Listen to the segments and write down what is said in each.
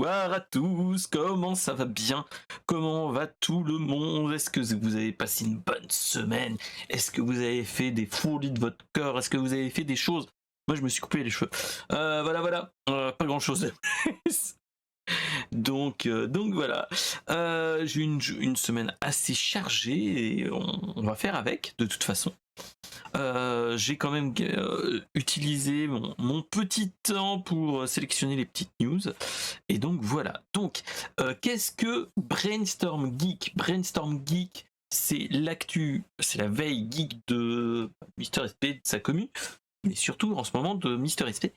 Bonsoir à tous, comment ça va bien? Comment va tout le monde? Est-ce que vous avez passé une bonne semaine? Est-ce que vous avez fait des folies de votre cœur? Est-ce que vous avez fait des choses? Moi je me suis coupé les cheveux. Voilà, pas grand chose de plus. Donc voilà. J'ai eu une semaine assez chargée et on va faire avec de toute façon. J'ai quand même utilisé mon petit temps pour sélectionner les petites news. Et donc voilà. Donc, qu'est-ce que Brainstorm Geek? Brainstorm Geek, c'est l'actu, c'est la veille geek de Mister SP, de sa commu, mais surtout en ce moment de Mister SP.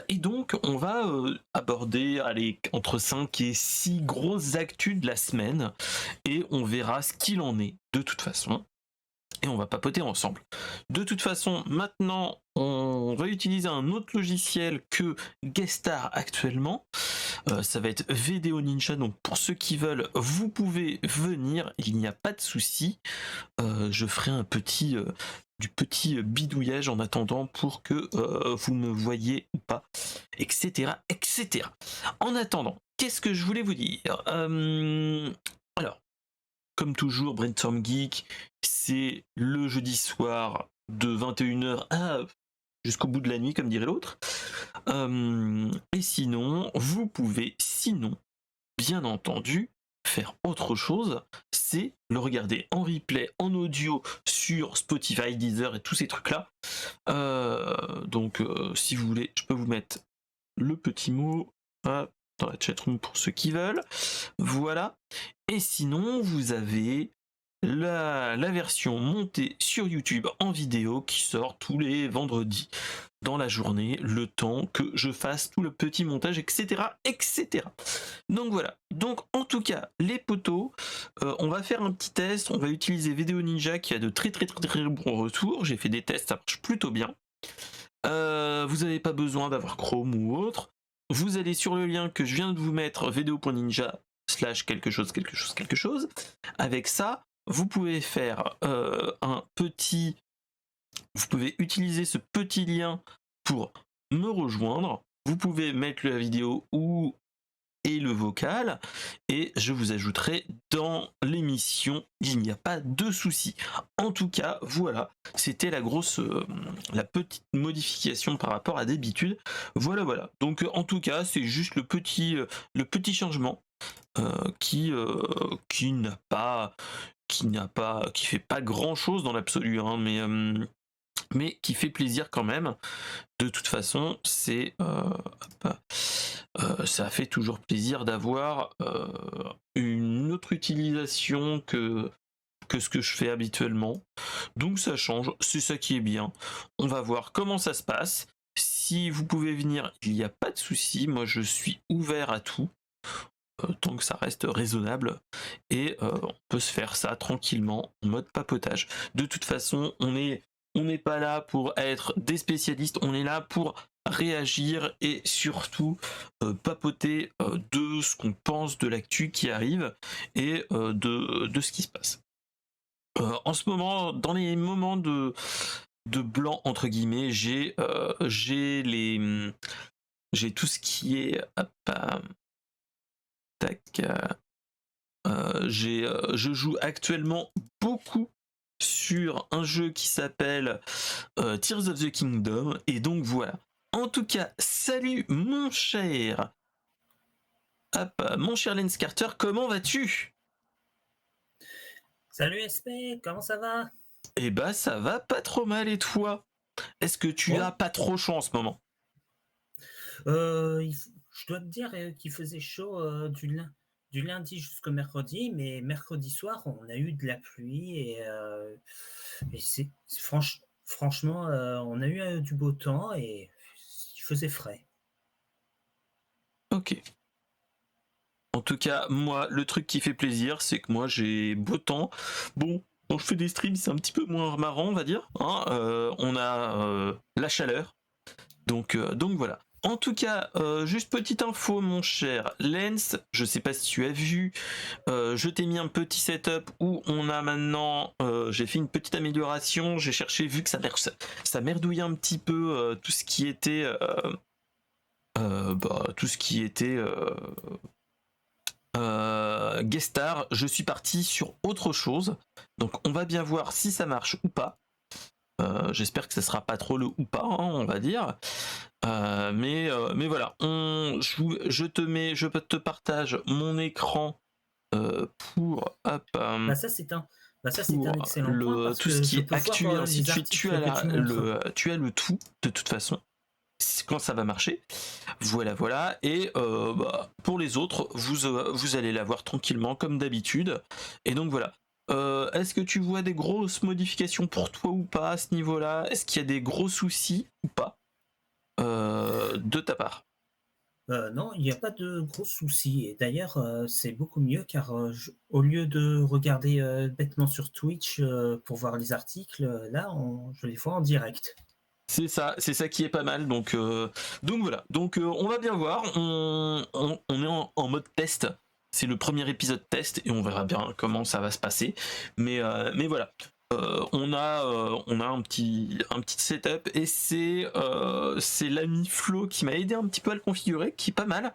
Et donc, on va aborder allez, entre 5 et 6 grosses actus de la semaine, et on verra ce qu'il en est de toute façon et on va papoter ensemble. De toute façon, maintenant, on va utiliser un autre logiciel que Guestar actuellement. Ça va être Video Ninja, donc pour ceux qui veulent, vous pouvez venir, il n'y a pas de souci. Je ferai du petit bidouillage en attendant pour que vous me voyez ou pas, etc., etc. En attendant, qu'est-ce que je voulais vous dire? Alors, comme toujours, Brainstorm Geek, c'est le jeudi soir de 21h jusqu'au bout de la nuit, comme dirait l'autre. Et sinon, vous pouvez, bien entendu, faire autre chose, c'est le regarder en replay, en audio, sur Spotify, Deezer et tous ces trucs-là. Donc, si vous voulez, je peux vous mettre le petit mot dans la chatroom pour ceux qui veulent. Voilà. Et sinon, vous avez la version montée sur YouTube en vidéo qui sort tous les vendredis dans la journée, le temps que je fasse tout le petit montage, etc. etc. Donc voilà. Donc en tout cas, les potos, on va faire un petit test. On va utiliser Video Ninja qui a de très bons retours. J'ai fait des tests, ça marche plutôt bien. Vous n'avez pas besoin d'avoir Chrome ou autre. Vous allez sur le lien que je viens de vous mettre, video.ninja/ quelque chose. Avec ça, vous pouvez faire vous pouvez utiliser ce petit lien pour me rejoindre. Vous pouvez mettre la vidéo et le vocal, et je vous ajouterai dans l'émission, il n'y a pas de souci. En tout cas, voilà, c'était la petite modification par rapport à d'habitude. Voilà. Donc en tout cas, c'est juste le petit changement qui fait pas grand chose dans l'absolu, hein, mais qui fait plaisir quand même. De toute façon, ça fait toujours plaisir d'avoir une autre utilisation que ce que je fais habituellement. Donc ça change, c'est ça qui est bien. On va voir comment ça se passe. Si vous pouvez venir, il n'y a pas de souci. Moi, je suis ouvert à tout. Tant que ça reste raisonnable, et on peut se faire ça tranquillement en mode papotage. De toute façon, on n'est pas là pour être des spécialistes, on est là pour réagir et surtout papoter de ce qu'on pense de l'actu qui arrive et de ce qui se passe. En ce moment, dans les moments de blanc entre guillemets, j'ai tout ce qui est je joue actuellement beaucoup sur un jeu qui s'appelle Tears of the Kingdom, et donc voilà. En tout cas, salut mon cher Lance Carter, comment vas-tu? Salut SP, comment ça va? Eh bah ça va pas trop mal, et toi? Est-ce que tu as Bon, pas trop chaud en ce moment? je dois te dire qu'il faisait chaud du lundi jusqu'au mercredi, mais mercredi soir, on a eu de la pluie et franchement, on a eu du beau temps et il faisait frais. Ok. En tout cas, moi, le truc qui fait plaisir, c'est que moi, j'ai beau temps. Bon, quand je fais des streams, c'est un petit peu moins marrant, on va dire, hein. On a la chaleur. Donc voilà. En tout cas, juste petite info, mon cher Lens, je sais pas si tu as vu, je t'ai mis un petit setup où on a maintenant, j'ai fait une petite amélioration, j'ai cherché, vu que ça merdouillait un petit peu tout ce qui était tout ce qui était guest star. Je suis parti sur autre chose. Donc on va bien voir si ça marche ou pas. J'espère que ce sera pas trop le ou pas, hein, on va dire. Mais voilà, je te partage mon écran pour hop, Bah ça c'est un, ça c'est un pour excellent point parce tout ce que qui je est peux voir actu et ainsi de les suite. articles que tu montres. Tu as le tout de toute façon. Quand ça va marcher, voilà. Et pour les autres, vous allez la voir tranquillement comme d'habitude. Et donc voilà. Est-ce que tu vois des grosses modifications pour toi ou pas à ce niveau-là? Est-ce qu'il y a des gros soucis ou pas de ta part? Non, il n'y a pas de gros soucis et d'ailleurs, c'est beaucoup mieux car, au lieu de regarder, bêtement sur Twitch, pour voir les articles, là je les vois en direct. C'est ça qui est pas mal. Donc voilà. On va bien voir. On est en mode test. C'est le premier épisode test et on verra bien comment ça va se passer. Mais voilà. On a un petit setup et c'est l'ami Flo qui m'a aidé un petit peu à le configurer, qui est pas mal.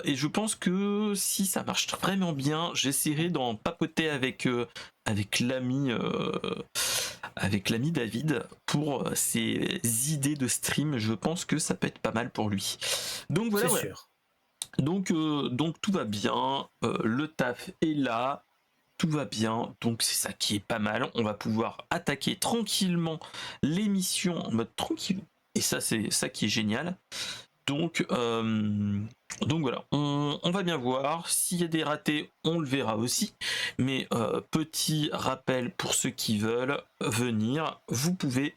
Et je pense que si ça marche vraiment bien, j'essaierai d'en papoter avec l'ami David pour ses idées de stream. Je pense que ça peut être pas mal pour lui. Donc C'est voilà. sûr. Donc tout va bien. Le taf est là. Tout va bien, donc c'est ça qui est pas mal. On va pouvoir attaquer tranquillement l'émission en mode tranquille. Et ça, c'est ça qui est génial. Donc, euh, donc voilà, on va bien voir. S'il y a des ratés, on le verra aussi. Mais petit rappel pour ceux qui veulent venir, vous pouvez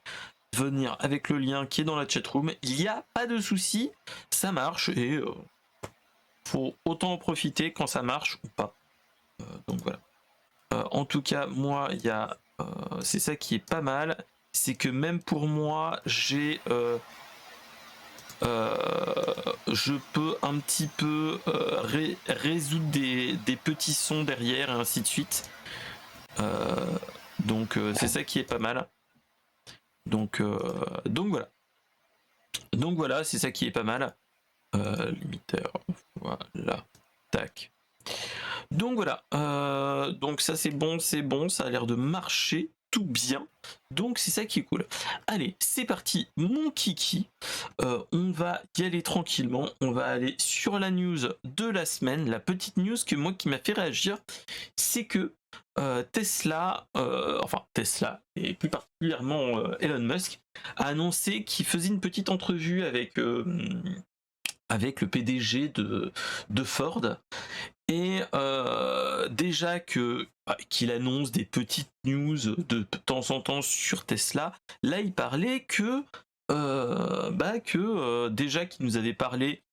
venir avec le lien qui est dans la chatroom. Il n'y a pas de souci, ça marche et faut autant en profiter quand ça marche ou pas. Donc voilà. En tout cas, moi, c'est ça qui est pas mal, c'est que même pour moi, je peux un petit peu résoudre des petits sons derrière et ainsi de suite. C'est ça qui est pas mal. Donc voilà. Donc voilà, c'est ça qui est pas mal. Limiteur, voilà. Tac. Donc voilà, donc ça c'est bon, ça a l'air de marcher tout bien. Donc c'est ça qui est cool. Allez, c'est parti, mon kiki. On va y aller tranquillement. On va aller sur la news de la semaine. La petite news que moi qui m'a fait réagir, c'est que Tesla et plus particulièrement Elon Musk, a annoncé qu'il faisait une petite entrevue avec le PDG de Ford et déjà qu'il annonce des petites news de temps en temps sur Tesla, là il parlait déjà qu'il nous avait parlé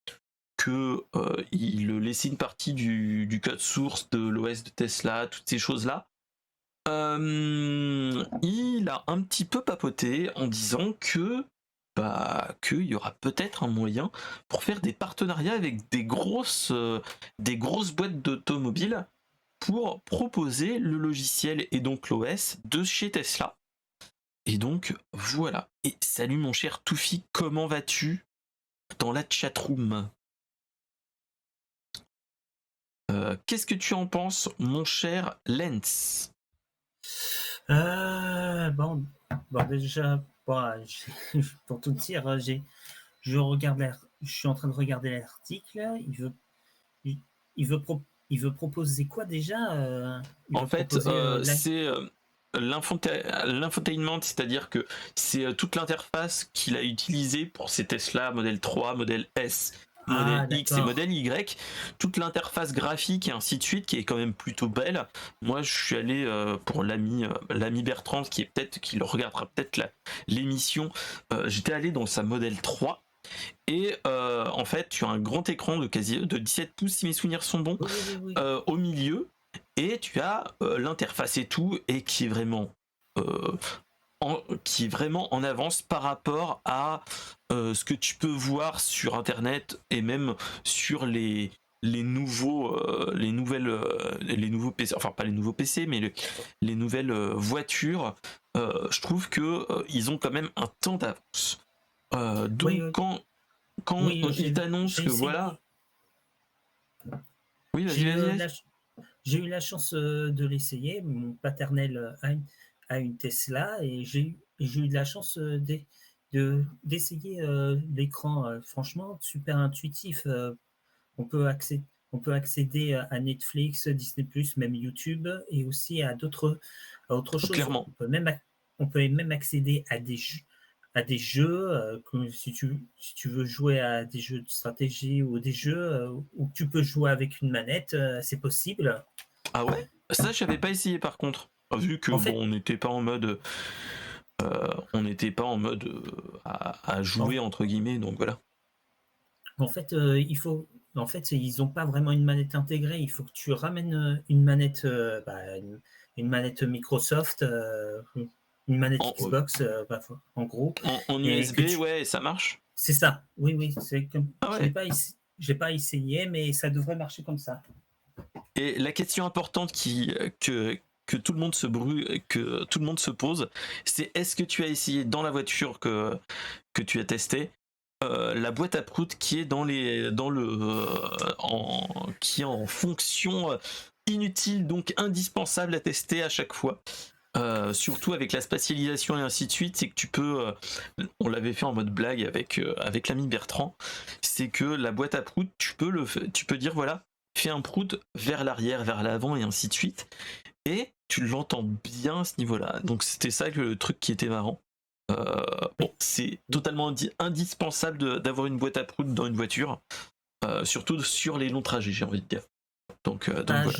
que il laissait une partie du code source de l'OS de Tesla, toutes ces choses-là. Il a un petit peu papoté en disant qu'il y aura peut-être un moyen pour faire des partenariats avec des grosses boîtes d'automobiles pour proposer le logiciel et donc l'OS de chez Tesla. Et donc voilà. Et salut mon cher Toufi, comment vas-tu dans la chatroom? Qu'est-ce que tu en penses, mon cher Lens? Bon, déjà, bon, pour tout dire, je suis en train de regarder l'article. Il, il veut, il veut proposer quoi déjà? Il En veut fait, proposer c'est l'infotainment, c'est-à-dire que c'est toute l'interface qu'il a utilisée pour ses Tesla Model 3, Model S, Model Ah, X et d'accord. Model Y, toute l'interface graphique et ainsi de suite qui est quand même plutôt belle. Moi, je suis allé pour l'ami Bertrand qui le regardera peut-être l'émission. J'étais allé dans sa Model 3 et en fait, tu as un grand écran de 17 pouces si mes souvenirs sont bons Oui, oui, oui. au milieu et tu as l'interface et tout et euh, qui est vraiment en avance par rapport à ce que tu peux voir sur internet et même sur les nouveaux PC, enfin pas les nouveaux PC mais les nouvelles voitures. Je trouve que ils ont quand même un temps d'avance. Oui, Donc oui. quand Oui, il t'annonce j'ai que essayé. voilà. Oui, J'ai vas-y, eu, vas-y, vas-y. j'ai eu la chance de l'essayer. Mon paternel a une Tesla et j'ai eu de la chance d'essayer l'écran. Franchement, super intuitif. On peut accéder, on peut accéder à Netflix, Disney+, même YouTube et aussi à autre chose. Clairement. On peut même accéder à des jeux comme si tu veux jouer à des jeux de stratégie ou des jeux où tu peux jouer avec une manette, c'est possible. Ah ouais? Ça, j'avais pas essayé par contre. Vu que En bon, fait, on n'était pas en mode à en, jouer entre guillemets, donc voilà. en fait, en fait, ils n'ont pas vraiment une manette intégrée. Il faut que tu ramènes une manette, une manette Microsoft, une manette En, Xbox, en gros, en et que USB, tu. ouais, ça marche. C'est ça. Oui, oui. C'est comme. Ah ouais. Je l'ai pas essayé, mais ça devrait marcher comme ça. Et la question importante que tout le monde que tout le monde se pose, c'est est-ce que tu as essayé dans la voiture que tu as testé la boîte à proutes qui est qui est en fonction inutile donc indispensable à tester à chaque fois. Surtout avec la spatialisation et ainsi de suite, c'est que tu peux, on l'avait fait en mode blague avec l'ami Bertrand, c'est que la boîte à proutes, tu peux dire voilà, fais un prout vers l'arrière, vers l'avant et ainsi de suite, et tu l'entends bien à ce niveau-là. Donc c'était ça le truc qui était marrant. Bon, Oui. c'est totalement indispensable d'avoir une boîte à proutes dans une voiture, surtout sur les longs trajets, j'ai envie de dire. Donc Ah, voilà.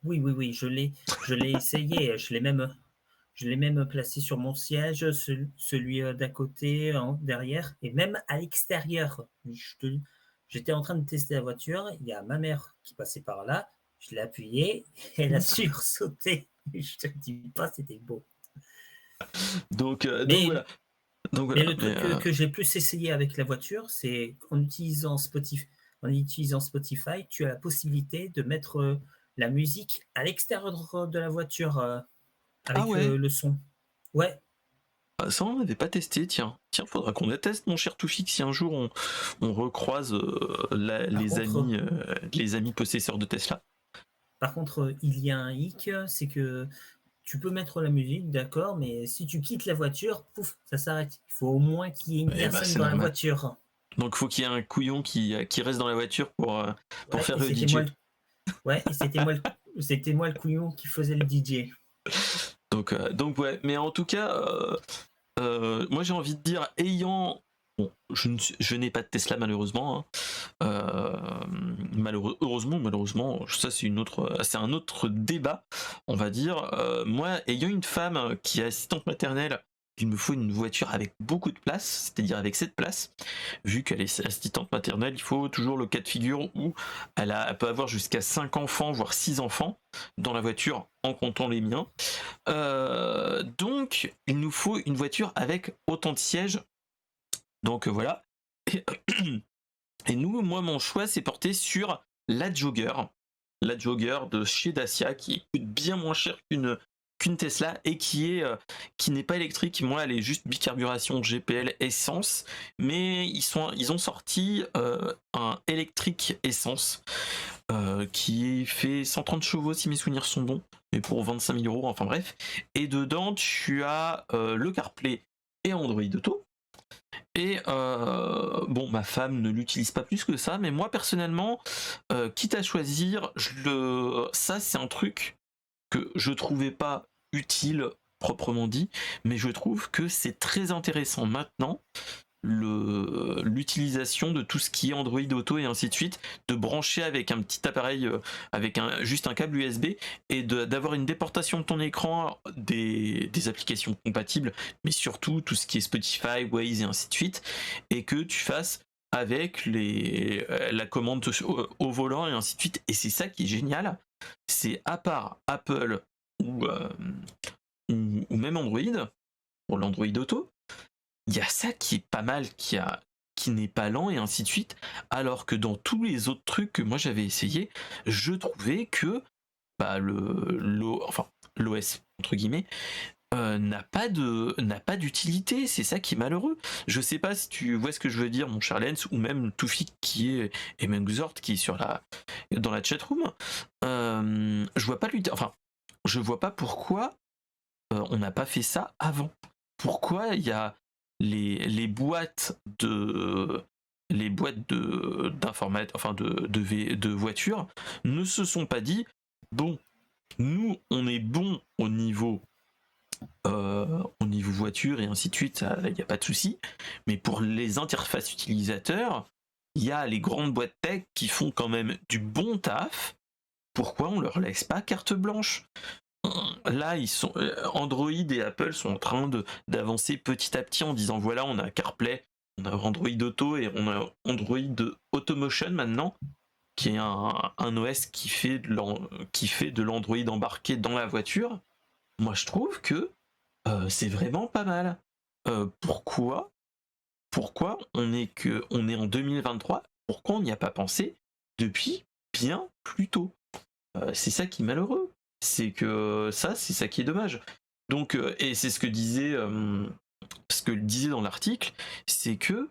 oui, oui, oui. Je l'ai essayé. Je l'ai même placé sur mon siège, celui d'à côté, derrière, et même à l'extérieur. J'étais en train de tester la voiture, il y a ma mère qui passait par là, je l'ai appuyé, elle a sursauté. Je te dis pas, c'était beau. Donc Mais, voilà. Donc mais voilà. le truc que j'ai plus essayé avec la voiture, c'est en utilisant Spotify, tu as la possibilité de mettre la musique à l'extérieur de la voiture Ah avec ouais. le son. Ouais. Ah, ça, on n'avait pas testé, tiens. Tiens, faudra qu'on le teste, mon cher Toufi, si un jour on recroise Par contre, les amis possesseurs de Tesla. il y a un hic, c'est que tu peux mettre la musique, d'accord, mais si tu quittes la voiture, pouf, ça s'arrête. Il faut au moins qu'il y ait une Eh ben, personne c'est dans la normal. voiture. Donc, faut qu'il y ait un couillon qui reste dans la voiture pour Ouais, faire le DJ. ouais, et c'était moi le couillon qui faisait le DJ. Donc ouais, mais en tout cas, moi j'ai envie de dire, ayant. Bon, je n'ai pas de Tesla malheureusement, hein. Heureusement, malheureusement, ça c'est un autre débat, on va dire. Moi, ayant une femme qui est assistante maternelle, il me faut une voiture avec beaucoup de place, c'est-à-dire avec 7 places. Vu qu'elle est assistante maternelle, il faut toujours le cas de figure où elle peut avoir jusqu'à 5 enfants, voire 6 enfants dans la voiture en comptant les miens. Donc, il nous faut une voiture avec autant de sièges. Donc voilà. Et, moi, mon choix s'est porté sur la Jogger. La Jogger de chez Dacia qui coûte bien moins cher qu'une Tesla et qui n'est pas électrique. Moi, elle est juste bicarburation GPL essence, mais ils ont sorti un électrique essence qui fait 130 chevaux si mes souvenirs sont bons, mais pour 25 000 euros, enfin bref. Et dedans, tu as le CarPlay et Android Auto. Et bon, ma femme ne l'utilise pas plus que ça, mais moi personnellement, quitte à choisir, ça c'est un truc que je trouvais pas utile proprement dit, mais je trouve que c'est très intéressant maintenant l'utilisation de tout ce qui est Android Auto et ainsi de suite, de brancher avec un petit appareil, avec juste un câble USB et d'avoir une déportation de ton écran des applications compatibles, mais surtout tout ce qui est Spotify, Waze et ainsi de suite, et que tu fasses avec la commande au volant et ainsi de suite. Et c'est ça qui est génial, c'est à part Apple ou même Android, pour l'Android Auto, il y a ça qui est pas mal, qui n'est pas lent et ainsi de suite, alors que dans tous les autres trucs que moi j'avais essayé, je trouvais que bah, enfin, l'OS entre guillemets n'a pas d'utilité, c'est ça qui est malheureux. Je sais pas si tu vois ce que je veux dire, mon cher Lens, ou même Toufik qui est et même Xort qui est dans la chatroom. Je vois pas enfin, je vois pas pourquoi on n'a pas fait ça avant. Pourquoi il y a les boîtes d'informatique, enfin de voitures ne se sont pas dit bon, nous on est bon au niveau voiture et ainsi de suite, il n'y a pas de souci. Mais pour les interfaces utilisateurs, il y a les grandes boîtes tech qui font quand même du bon taf. Pourquoi on leur laisse pas carte blanche? Là, Android et Apple sont en train d'avancer petit à petit en disant voilà, on a CarPlay, on a Android Auto et on a Android Automotion maintenant, qui est un OS qui fait de l'Android embarqué dans la voiture. Moi, je trouve que c'est vraiment pas mal. Pourquoi on est en 2023? Pourquoi on n'y a pas pensé depuis bien plus tôt? C'est ça qui est malheureux. C'est ça qui est dommage. Donc, et c'est ce que disait dans l'article, c'est que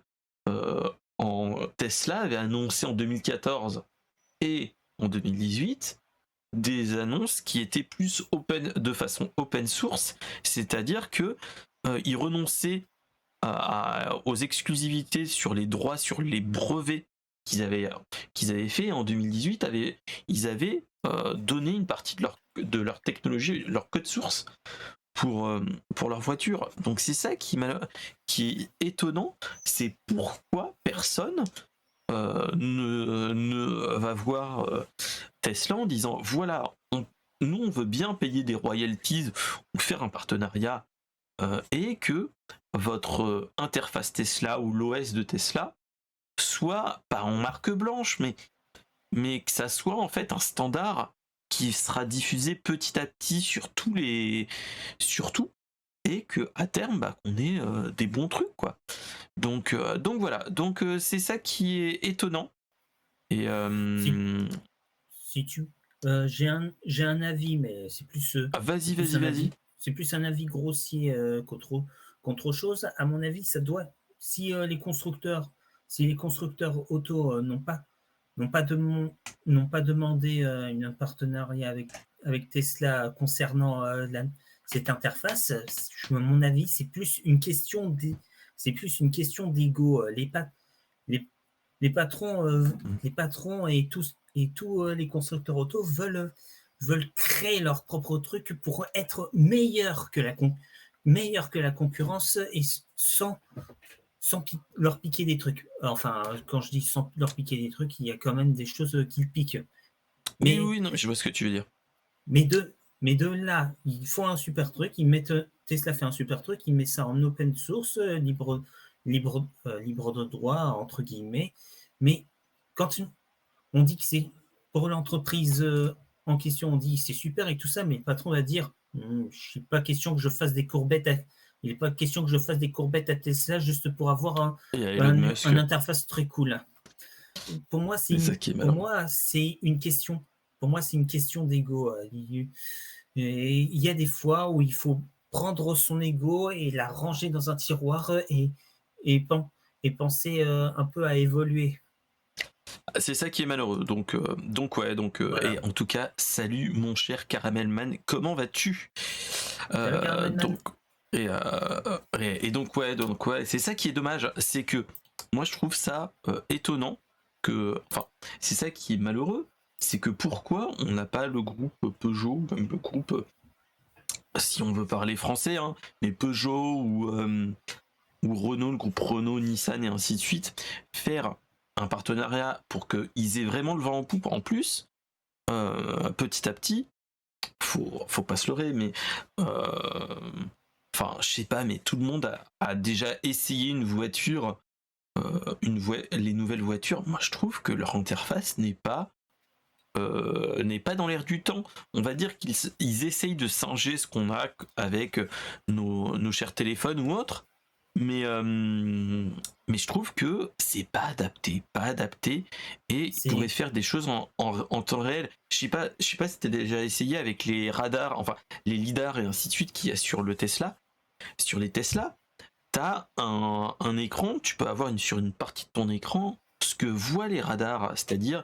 Tesla avait annoncé en 2014 et en 2018 des annonces qui étaient plus de façon open source, c'est-à-dire que ils renonçaient aux exclusivités sur les droits, sur les brevets qu'ils avaient fait en 2018. Ils avaient donné une partie de leur technologie, leur code source pour leur voiture. Donc c'est ça qui est étonnant, c'est pourquoi personne ne va voir Tesla en disant voilà, nous on veut bien payer des royalties ou faire un partenariat et que votre interface Tesla ou l'OS de Tesla soit pas en marque blanche, mais que ça soit en fait un standard qui sera diffusé petit à petit sur tout, et que à terme on ait des bons trucs quoi. Donc voilà, c'est ça qui est étonnant. Et Si, si tu, j'ai un avis, mais c'est plus, vas-y. c'est plus un avis grossier qu'autre chose. À mon avis, ça doit, si si les constructeurs auto n'ont pas, n'ont pas demandé un partenariat avec Tesla concernant cette interface, à mon avis, c'est plus une question d'ego. Les, les patrons, les patrons et tous les constructeurs auto veulent créer leur propre truc pour être meilleurs que la concurrence et sans leur piquer des trucs. Enfin, quand je dis sans leur piquer des trucs, il y a quand même des choses qui piquent. Oui, non, mais je vois ce que tu veux dire. Mais de là, ils font un super truc, Tesla fait un super truc, il met ça en open source, libre de droit, entre guillemets. Mais quand on dit que c'est pour l'entreprise en question, on dit c'est super et tout ça, mais le patron va dire il n'est pas question que je fasse des courbettes à Tesla juste pour avoir un interface très cool. Pour moi, c'est une question. Pour moi, c'est une question d'ego. Il y a des fois où il faut prendre son ego et la ranger dans un tiroir et penser un peu à évoluer. C'est ça qui est malheureux. Donc voilà. Et en tout cas, salut mon cher Caramelman, comment vas-tu? Donc ouais, c'est ça qui est dommage, c'est que moi je trouve ça étonnant c'est ça qui est malheureux, c'est que pourquoi on n'a pas le groupe Peugeot, même le groupe, si on veut parler français, hein, mais Peugeot ou Renault, le groupe Renault, Nissan et ainsi de suite, faire un partenariat pour qu'ils aient vraiment le vent en poupe en plus, petit à petit. Faut pas se leurrer, mais je sais pas, mais tout le monde a déjà essayé une voiture, les nouvelles voitures. Moi, je trouve que leur interface n'est pas dans l'air du temps. On va dire qu'ils essayent de singer ce qu'on a avec nos chers téléphones ou autres, Mais je trouve que c'est pas adapté, et ils pourraient C'est faire des choses en temps réel. Je sais pas si t'as déjà essayé avec les radars, enfin les lidars et ainsi de suite qu'il y a sur le Tesla. Sur les Tesla, t'as un écran, tu peux avoir sur une partie de ton écran ce que voient les radars, c'est-à-dire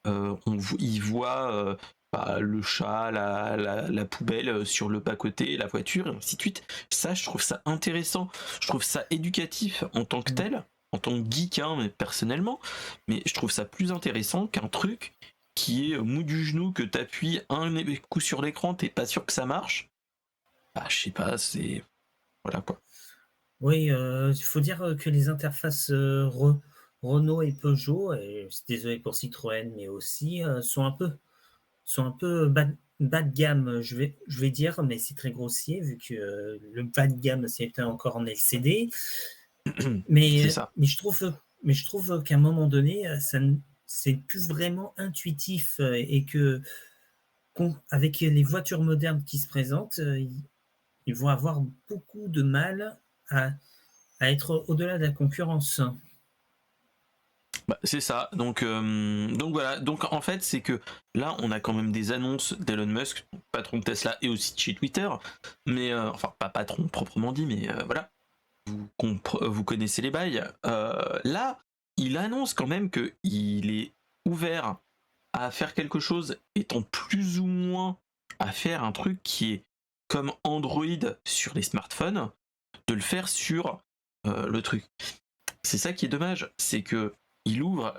ils voient bah, le chat, la poubelle sur le bas-côté, la voiture, et ainsi de suite. Ça, je trouve ça intéressant, je trouve ça éducatif en tant que tel, en tant que geek, hein, mais personnellement, mais je trouve ça plus intéressant qu'un truc qui est mou du genou, que t'appuies un coup sur l'écran, t'es pas sûr que ça marche. Bah, je sais pas, c'est... Voilà quoi. Oui, il faut dire, que les interfaces, Renault et Peugeot, et désolé pour Citroën, mais aussi, sont un peu bas de gamme, je vais dire, mais c'est très grossier vu que, le bas de gamme, c'était encore en LCD. C'est Mais, ça. mais je trouve qu'à un moment donné, c'est plus vraiment intuitif, et que avec les voitures modernes qui se présentent, ils vont avoir beaucoup de mal à, à être au-delà de la concurrence. Bah, c'est ça. Donc voilà. Donc en fait, c'est que là, on a quand même des annonces d'Elon Musk, patron de Tesla et aussi de chez Twitter. Mais enfin, pas patron proprement dit, mais voilà. Vous connaissez les bails. Là, il annonce quand même que il est ouvert à faire quelque chose, étant plus ou moins à faire un truc qui est comme Android sur les smartphones, de le faire sur le truc. C'est ça qui est dommage, c'est que il ouvre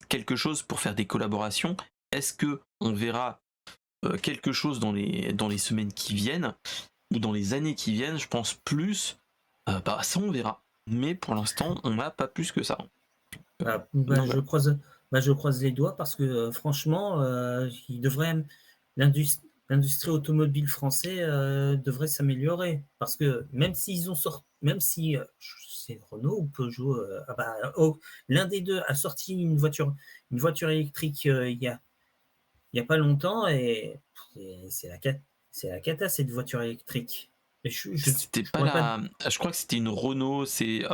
quelque chose pour faire des collaborations. Est-ce que on verra quelque chose dans les semaines qui viennent ou dans les années qui viennent? Je pense plus. Bah ça on verra. Mais pour l'instant, on n'a pas plus que ça. Donc voilà. Je croise les doigts parce que franchement, l'industrie automobile française devrait s'améliorer. Parce que même s'ils ont sorti, même si c'est Renault ou Peugeot, l'un des deux a sorti une voiture électrique il y a pas longtemps, et c'est la cata cette voiture électrique. Et C'était je pas pourrais pas. la. Je crois que c'était une Renault. C'est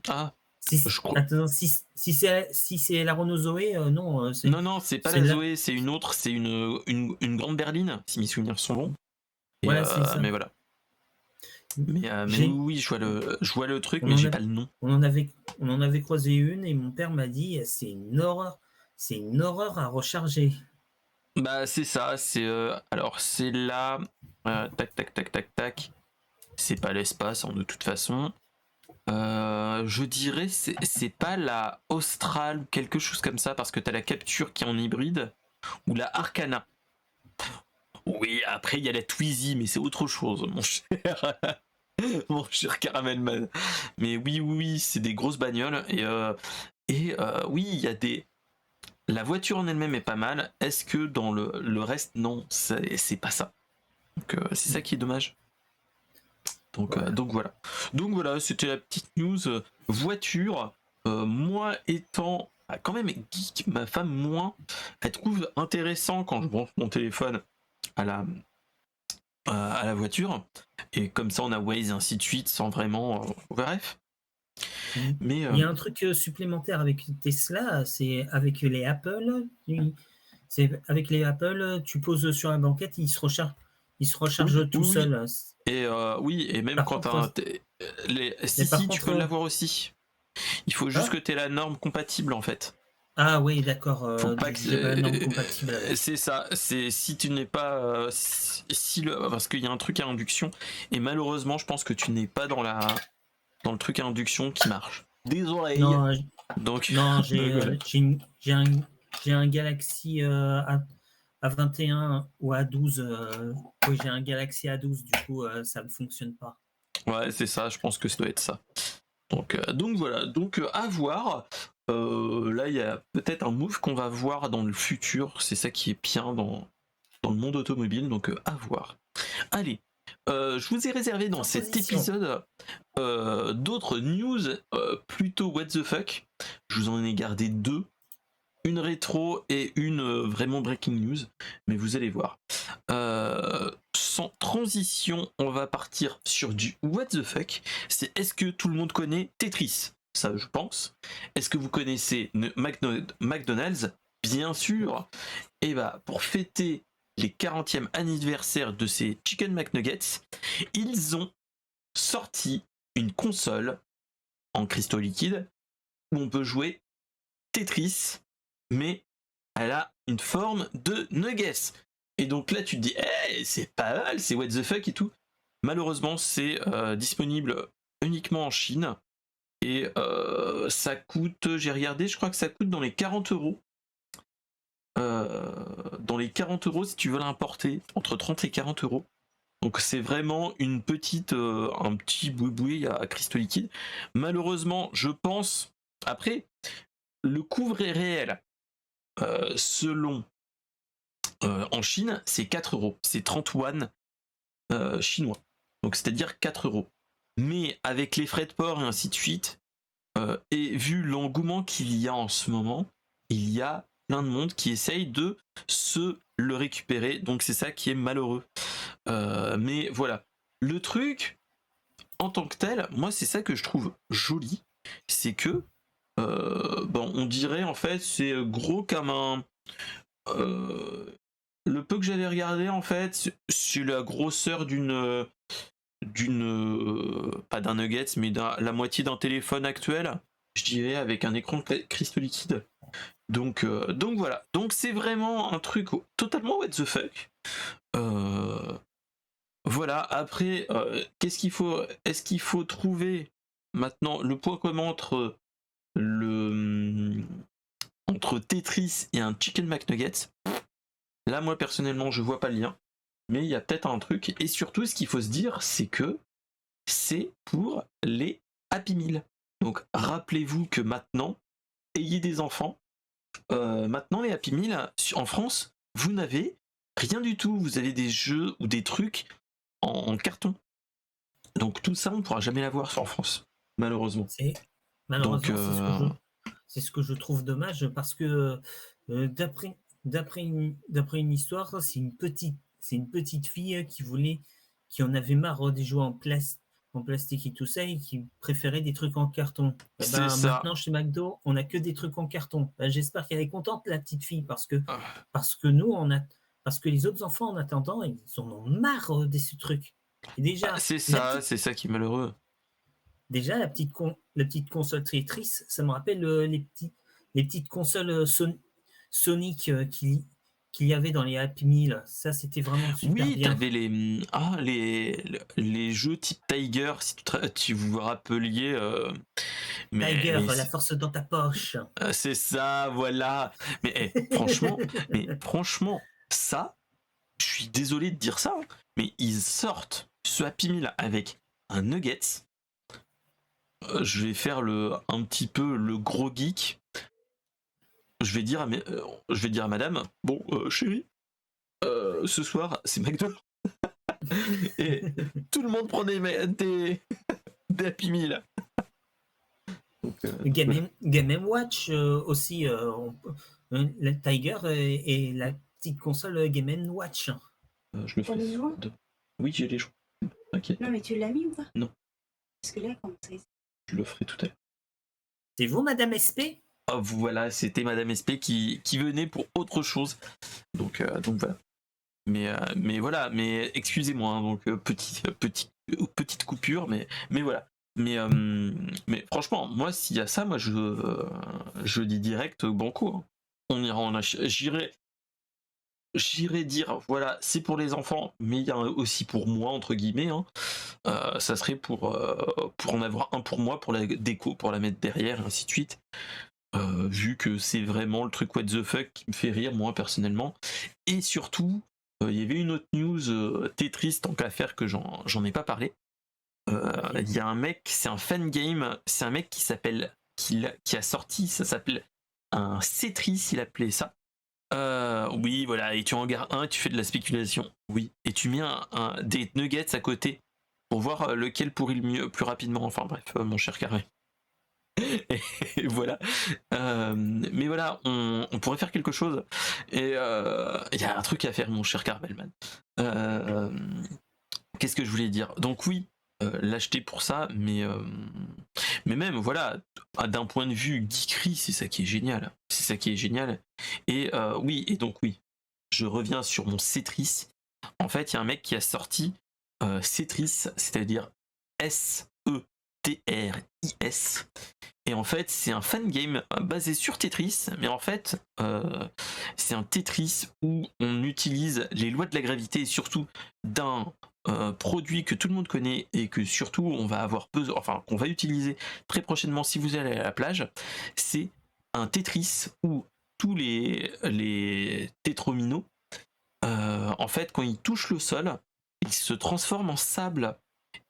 ah. Je crois. Attends, si c'est la Renault Zoé, non, Non, c'est pas c'est la là. Zoé, c'est une autre. C'est une grande berline, si mes souvenirs sont bons. Et Voilà, c'est ça. mais voilà. Mais oui, J'ai, oui, je vois le truc, on mais en j'ai a, pas le nom. on en avait croisé une et mon père m'a dit, c'est une horreur à recharger. Bah c'est ça, c'est alors c'est là, tac tac tac tac tac. C'est pas l'espace hein, de toute façon. Je dirais c'est pas la Austral ou quelque chose comme ça parce que t'as la Capture qui est en hybride ou la Arcana. Oui, après il y a la Twizy mais c'est autre chose, mon cher, mon cher Caramelman. Mais oui, oui, oui, c'est des grosses bagnoles et oui, il y a des. La voiture en elle-même est pas mal. Est-ce que dans le reste, non, c'est pas ça. Donc c'est ça qui est dommage. Voilà. Donc voilà. Donc voilà, c'était la petite news voiture. Moi étant quand même geek, ma femme moins, elle trouve intéressant quand je branche mon téléphone à à la voiture. Et comme ça, on a Waze et ainsi de suite, sans vraiment. Bref. Il Mais il y a un truc supplémentaire avec Tesla, c'est avec les Apple. C'est avec les Apple, tu poses sur la banquette, il se oui, recharge tout oui, oui. seul. Et oui, et même Par quand contre, si, mais par si, tu peux contre, l'avoir aussi. Il faut juste ah, que tu aies la norme compatible en fait. ah oui, d'accord, Faut pas j'ai pas la norme que. compatible avec. C'est ça, c'est si tu n'es pas. Parce qu'il y a un truc à induction, et malheureusement, je pense que tu n'es pas dans le truc à induction qui marche. Des oreilles. Non, Donc, non, donc voilà. j'ai un Galaxy à 21 ou à 12. Oui, j'ai un Galaxy A12, du coup, ça ne fonctionne pas. Ouais, c'est ça, je pense que ça doit être ça. Donc voilà, donc à voir. Là, il y a peut-être un move qu'on va voir dans le futur. C'est ça qui est bien dans le monde automobile, donc à voir. Allez, je vous ai réservé dans Sans cet position. épisode d'autres news plutôt what the fuck. Je vous en ai gardé deux, une rétro et une vraiment breaking news, mais vous allez voir. sans transition, on va partir sur du what the fuck. C'est est-ce que tout le monde connaît Tetris? Ça, je pense. Est-ce que vous connaissez McDonald's? Bien sûr. Et bah, pour fêter les 40e anniversaire de ces Chicken McNuggets, ils ont sorti une console en cristaux liquides où on peut jouer Tetris, mais elle a une forme de nuggets. Et donc là, tu te dis, hey, c'est pas mal, c'est what the fuck et tout. Malheureusement, c'est disponible uniquement en Chine. Et ça coûte, j'ai regardé, je crois que ça coûte dans les 40 euros. Dans les 40 euros si tu veux l'importer, entre 30 et 40 euros. Donc c'est vraiment une petite, un petit boui-boui à cristaux liquides. Malheureusement, je pense, après, le coût réel, selon en Chine, c'est 4 euros. C'est 30 yuan chinois. Donc c'est-à-dire 4 euros. Mais avec les frais de port et ainsi de suite, et vu l'engouement qu'il y a en ce moment, il y a plein de monde qui essaye de se le récupérer. Donc c'est ça qui est malheureux. Mais voilà. Le truc, en tant que tel, moi c'est ça que je trouve joli. C'est que, bon, on dirait en fait, c'est gros comme un... le peu que j'avais regardé en fait, c'est la grosseur d'une pas d'un nuggets mais la moitié d'un téléphone actuel, je dirais, avec un écran de cristaux liquide. Donc voilà, donc c'est vraiment un truc totalement what the fuck. Voilà, après qu'est-ce qu'il faut, est-ce qu'il faut trouver maintenant le point commun entre entre Tetris et un Chicken McNuggets? Là, moi personnellement, je vois pas le lien, mais il y a peut-être un truc. Et surtout, ce qu'il faut se dire, c'est que c'est pour les Happy Meal. Donc, rappelez-vous que maintenant, ayez des enfants. Maintenant, les Happy Meal en France, vous n'avez rien du tout. Vous avez des jeux ou des trucs en carton. Donc, tout ça, on ne pourra jamais l'avoir en France, malheureusement. Malheureusement, donc, c'est ce que je trouve dommage parce que d'après une histoire, c'est une petite fille qui en avait marre des jouets en plastique et tout ça et qui préférait des trucs en carton. Et C'est ça. Maintenant chez McDo, on n'a que des trucs en carton. J'espère qu'elle est contente, la petite fille, parce que parce que les autres enfants, en attendant, ils en ont marre de ce truc. Et déjà, c'est ça qui est malheureux. Déjà, la petite console Tetris, ça me rappelle les petites consoles Sonic qu'il y avait dans les Happy Meal. Ça, c'était vraiment super bien. Oui, t'avais les jeux type Tiger, si tu vous rappeliez. Tiger, la force dans ta poche. C'est ça, voilà. Mais franchement, ça, je suis désolé de dire ça, mais ils sortent ce Happy Meal avec un nuggets. Je vais faire un petit peu le gros geek. Je vais dire à madame, bon, chérie, ce soir, c'est McDo. Et tout le monde prend des Happy Meal. Game & Watch aussi, la Tiger et la petite console Game & Watch. Je le fais. Les joints oui, j'ai les joints. Okay. Non, mais tu l'as mis ou pas? Non. Parce que là, comment ça? Je le ferai tout à l'heure. C'est vous, Madame SP? Oh, voilà, c'était Madame SP qui venait pour autre chose. Donc voilà. Mais voilà, mais excusez-moi, hein, donc petite coupure, mais voilà. Mais franchement, moi, s'il y a ça, moi, je dis direct banco. Hein. On ira j'irai dire, voilà, c'est pour les enfants, mais il y a aussi pour moi, entre guillemets. Hein. Ça serait pour en avoir un pour moi, pour la déco, pour la mettre derrière, et ainsi de suite. Vu que c'est vraiment le truc what the fuck qui me fait rire, moi, personnellement. Et surtout, il y avait une autre news Tetris, tant qu'à faire, que j'en ai pas parlé. Il y a un mec, c'est un fan game, c'est un mec qui a sorti, ça s'appelle un Cetris, il appelait ça. Oui, voilà, et tu en gardes un, tu fais de la spéculation. Oui, et tu mets des nuggets à côté pour voir lequel pourrit le mieux, plus rapidement. Enfin bref, mon cher Carré. Et voilà. Mais voilà, on pourrait faire quelque chose. Et il y a un truc à faire, mon cher Carbelman. Euh, Qu'est-ce que je voulais dire? Donc oui, l'acheter pour ça, mais même voilà, d'un point de vue geekery, c'est ça qui est génial. C'est ça qui est génial. Et oui, et donc oui, je reviens sur mon Cetris. En fait, il y a un mec qui a sorti Cetris, c'est-à-dire Setris. Et en fait, c'est un fan game basé sur Tetris, mais en fait, c'est un Tetris où on utilise les lois de la gravité et surtout d'un produit que tout le monde connaît et que surtout on va avoir besoin, enfin qu'on va utiliser très prochainement si vous allez à la plage. C'est un Tetris où tous les tétrominos, en fait, quand ils touchent le sol, ils se transforment en sable.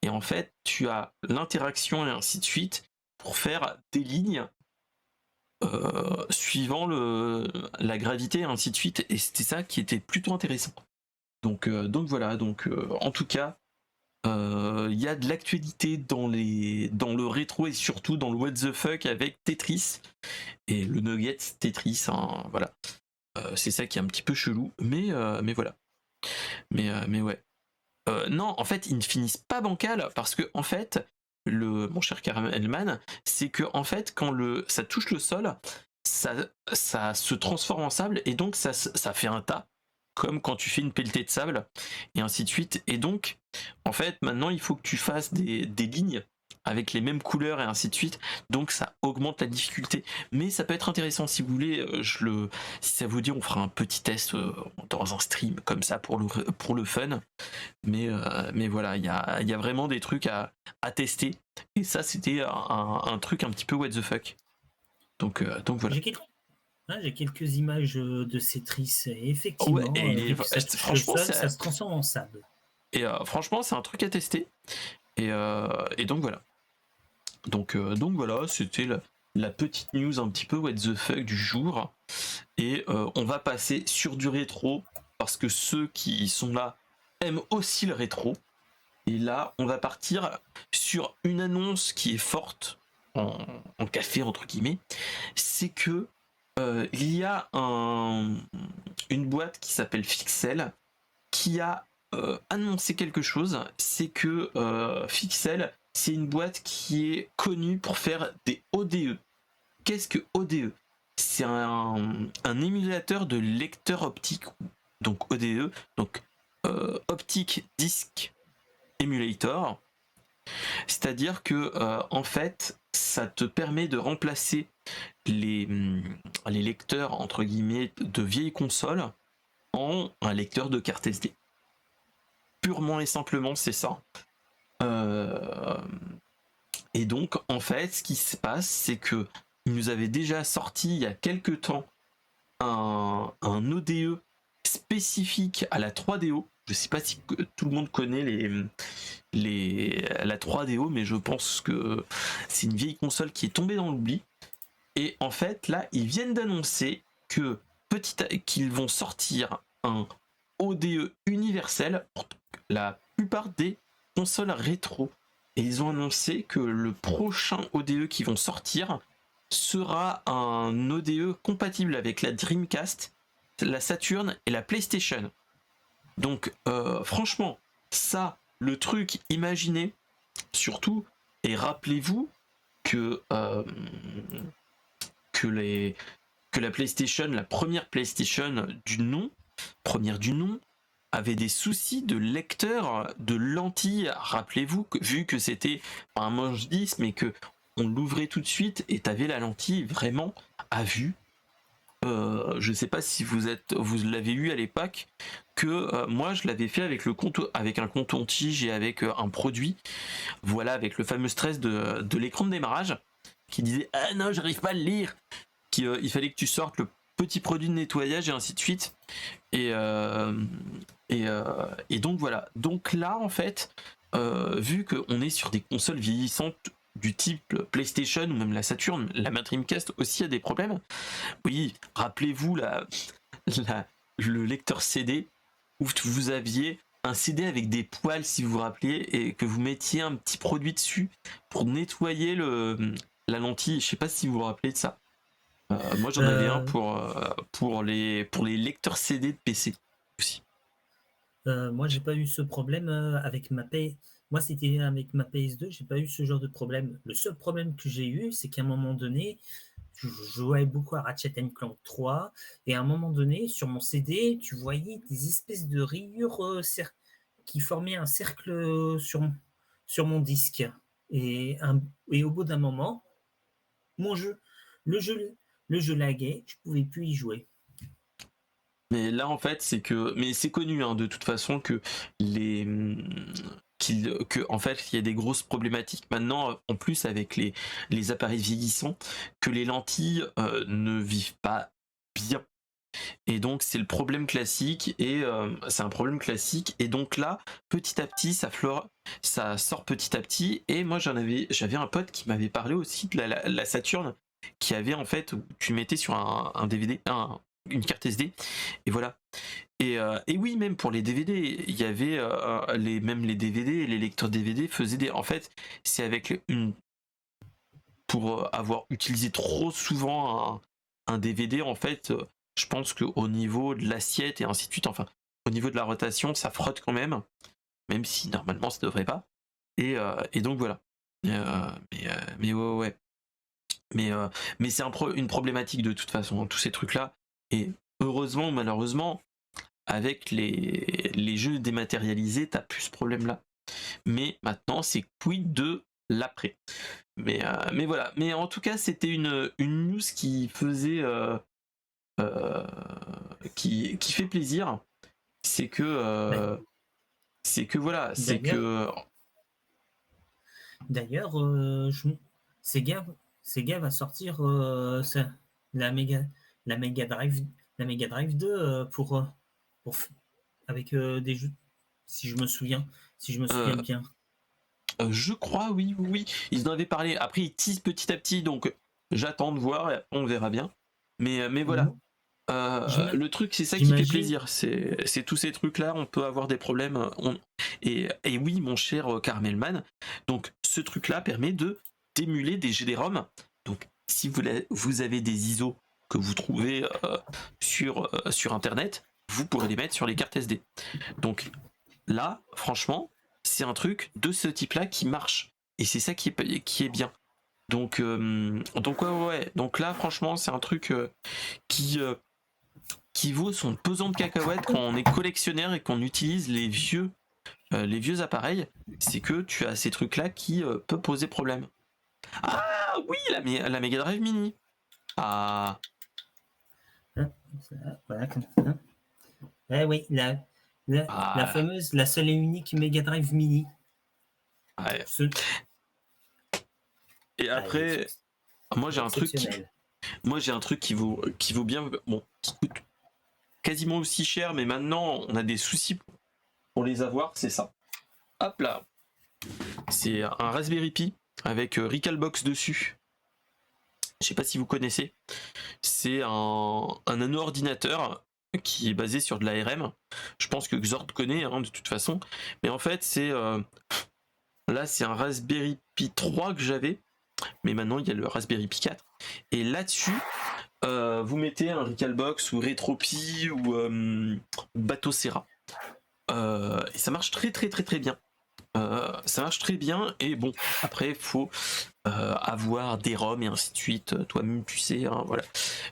Et en fait, tu as l'interaction et ainsi de suite pour faire des lignes suivant la gravité et ainsi de suite. Et c'était ça qui était plutôt intéressant. Donc voilà, en tout cas, il y a de l'actualité dans le rétro et surtout dans le what the fuck avec Tetris et le Nugget Tetris, hein, voilà. C'est ça qui est un petit peu chelou, mais voilà. Mais ouais. Non, en fait, ils ne finissent pas bancal parce que en fait, mon cher Caramelman, c'est que en fait, quand ça touche le sol, ça se transforme en sable et donc ça fait un tas, comme quand tu fais une pelletée de sable et ainsi de suite. Et donc, en fait, maintenant, il faut que tu fasses des lignes avec les mêmes couleurs et ainsi de suite. Donc, ça augmente la difficulté. Mais ça peut être intéressant si vous voulez. Si ça vous dit, on fera un petit test dans un stream comme ça pour le fun. Mais voilà, il y a vraiment des trucs à tester. Et ça, c'était un truc un petit peu what the fuck. Donc voilà. J'ai quelques images de Cetris. Et Ouais, effectivement, et vu que ça touche le franchement, sol, ça se transforme en sable. et franchement, c'est un truc à tester. Et donc voilà. Donc voilà, c'était la petite news un petit peu what the fuck du jour. Et on va passer sur du rétro parce que ceux qui sont là aiment aussi le rétro. Et là, on va partir sur une annonce qui est forte en café entre guillemets. C'est que il y a une boîte qui s'appelle Fixel qui a annoncé quelque chose. C'est que Fixel, c'est une boîte qui est connue pour faire des ODE. Qu'est-ce que ODE? C'est un émulateur de lecteur optique, donc ODE, donc Optic Disc Emulator. C'est-à-dire que en fait, ça te permet de remplacer les lecteurs entre guillemets de vieilles consoles en un lecteur de carte SD. Purement et simplement, c'est ça. Et donc, en fait, ce qui se passe, c'est que il nous avait déjà sorti il y a quelques temps un ODE spécifique à la 3DO. Je sais pas si tout le monde connaît la 3DO, mais je pense que c'est une vieille console qui est tombée dans l'oubli. Et en fait, là, ils viennent d'annoncer que qu'ils vont sortir un ODE universel pour la plupart des consoles rétro. Et ils ont annoncé que le prochain ODE qui vont sortir sera un ODE compatible avec la Dreamcast, la Saturn et la PlayStation. Donc franchement, ça, le truc, imaginez, surtout, et rappelez-vous que la PlayStation, la première PlayStation première du nom, avait des soucis de lecteur de lentilles. Rappelez-vous que vu que c'était pas un manche 10, mais que on l'ouvrait tout de suite et t'avais la lentille vraiment à vue. Je sais pas si vous l'avez eu à l'époque, que moi je l'avais fait avec un coton-tige et avec un produit, voilà, avec le fameux stress de l'écran de démarrage qui disait ah non j'arrive pas à le lire, il fallait que tu sortes le petit produit de nettoyage et ainsi de suite. Et donc voilà. Donc là en fait, vu qu'on est sur des consoles vieillissantes du type PlayStation ou même la Saturn, la Dreamcast aussi a des problèmes. Oui, rappelez-vous le lecteur CD où vous aviez un CD avec des poils si vous vous rappelez et que vous mettiez un petit produit dessus pour nettoyer la lentille, je sais pas si vous vous rappelez de ça. Moi j'en avais un Euh, pour les lecteurs CD de PC aussi. Moi, j'ai pas eu ce problème avec ma PS. Moi, c'était avec ma PS2, j'ai pas eu ce genre de problème. Le seul problème que j'ai eu, c'est qu'à un moment donné, je jouais beaucoup à Ratchet Clank 3, et à un moment donné, sur mon CD, tu voyais des espèces de rayures qui formaient un cercle sur mon disque. Et, et au bout d'un moment, mon jeu, le jeu, le jeu laguait, je pouvais plus y jouer. Mais là en fait c'est que, mais c'est connu hein, de toute façon que les que en fait il y a des grosses problématiques maintenant en plus avec les appareils vieillissants, que les lentilles ne vivent pas bien. Et donc c'est le problème classique et c'est un problème classique et donc là petit à petit ça sort petit à petit et moi j'avais un pote qui m'avait parlé aussi de la Saturn qui avait en fait où tu mettais sur un DVD une carte SD et voilà et oui même pour les DVD il y avait même les DVD les lecteurs DVD faisaient des en fait c'est avec une pour avoir utilisé trop souvent un DVD, en fait, je pense qu'au niveau de l'assiette et ainsi de suite, enfin, au niveau de la rotation, ça frotte quand même si normalement ça devrait pas. Et donc voilà. Mais ouais, ouais. Ouais. Mais c'est une problématique de toute façon, hein, tous ces trucs-là. Et heureusement ou malheureusement, avec les jeux dématérialisés, t'as plus ce problème-là. Mais maintenant, c'est quid de l'après. Mais voilà. Mais en tout cas, c'était une news qui faisait. Euh, qui fait plaisir. C'est que. Ouais. C'est que voilà. C'est D'ailleurs, que. D'ailleurs, Sega, Sega va sortir la Mega, la Mega Drive, la Mega Drive 2 pour avec des jeux, si je me souviens, si je me souviens euh, bien. je crois, oui, oui, oui. Ils en avaient parlé. Après, ils teasent petit à petit. Donc, j'attends de voir et après, on verra bien. Mais voilà. Moi, j'ima- Le truc, c'est ça qui fait J'imagine, plaisir. C'est tous ces trucs-là, on peut avoir des problèmes. Et oui, mon cher Caramelman, donc ce truc-là permet d'émuler des GD-ROM. Donc, si vous avez des ISO que vous trouvez sur Internet, vous pourrez les mettre sur les cartes SD. Donc là, franchement, c'est un truc de ce type-là qui marche. Et c'est ça qui est bien. Donc ouais, ouais, ouais. Donc là, franchement, c'est un truc qui, euh, qui vaut son pesant de cacahuètes quand on est collectionneur et qu'on utilise les vieux appareils, c'est que tu as ces trucs-là qui peuvent poser problème. Ah oui, la Mega Drive Mini. Ah, hein, voilà, hein. Eh oui, la ah, fameuse, la seule et unique Mega Drive Mini. ouais. Ce, Et elle est, après, moi elle est j'ai un truc exceptionnelle. qui vaut bien, bon, qui coûte quasiment aussi cher, mais maintenant on a des soucis pour les avoir, c'est ça. Hop là, c'est un Raspberry Pi avec Recalbox dessus. Je sais pas si vous connaissez. C'est un nano ordinateur qui est basé sur de l'ARM. Je pense que Xord connaît hein, de toute façon. Mais en fait, là, c'est un Raspberry Pi 3 que j'avais. Mais maintenant, il y a le Raspberry Pi 4. Et là-dessus, vous mettez un Recalbox ou RetroPie ou Batocera. Et ça marche très très très très bien. Ça marche très bien et bon après il faut avoir des ROM et ainsi de suite toi-même tu sais hein, voilà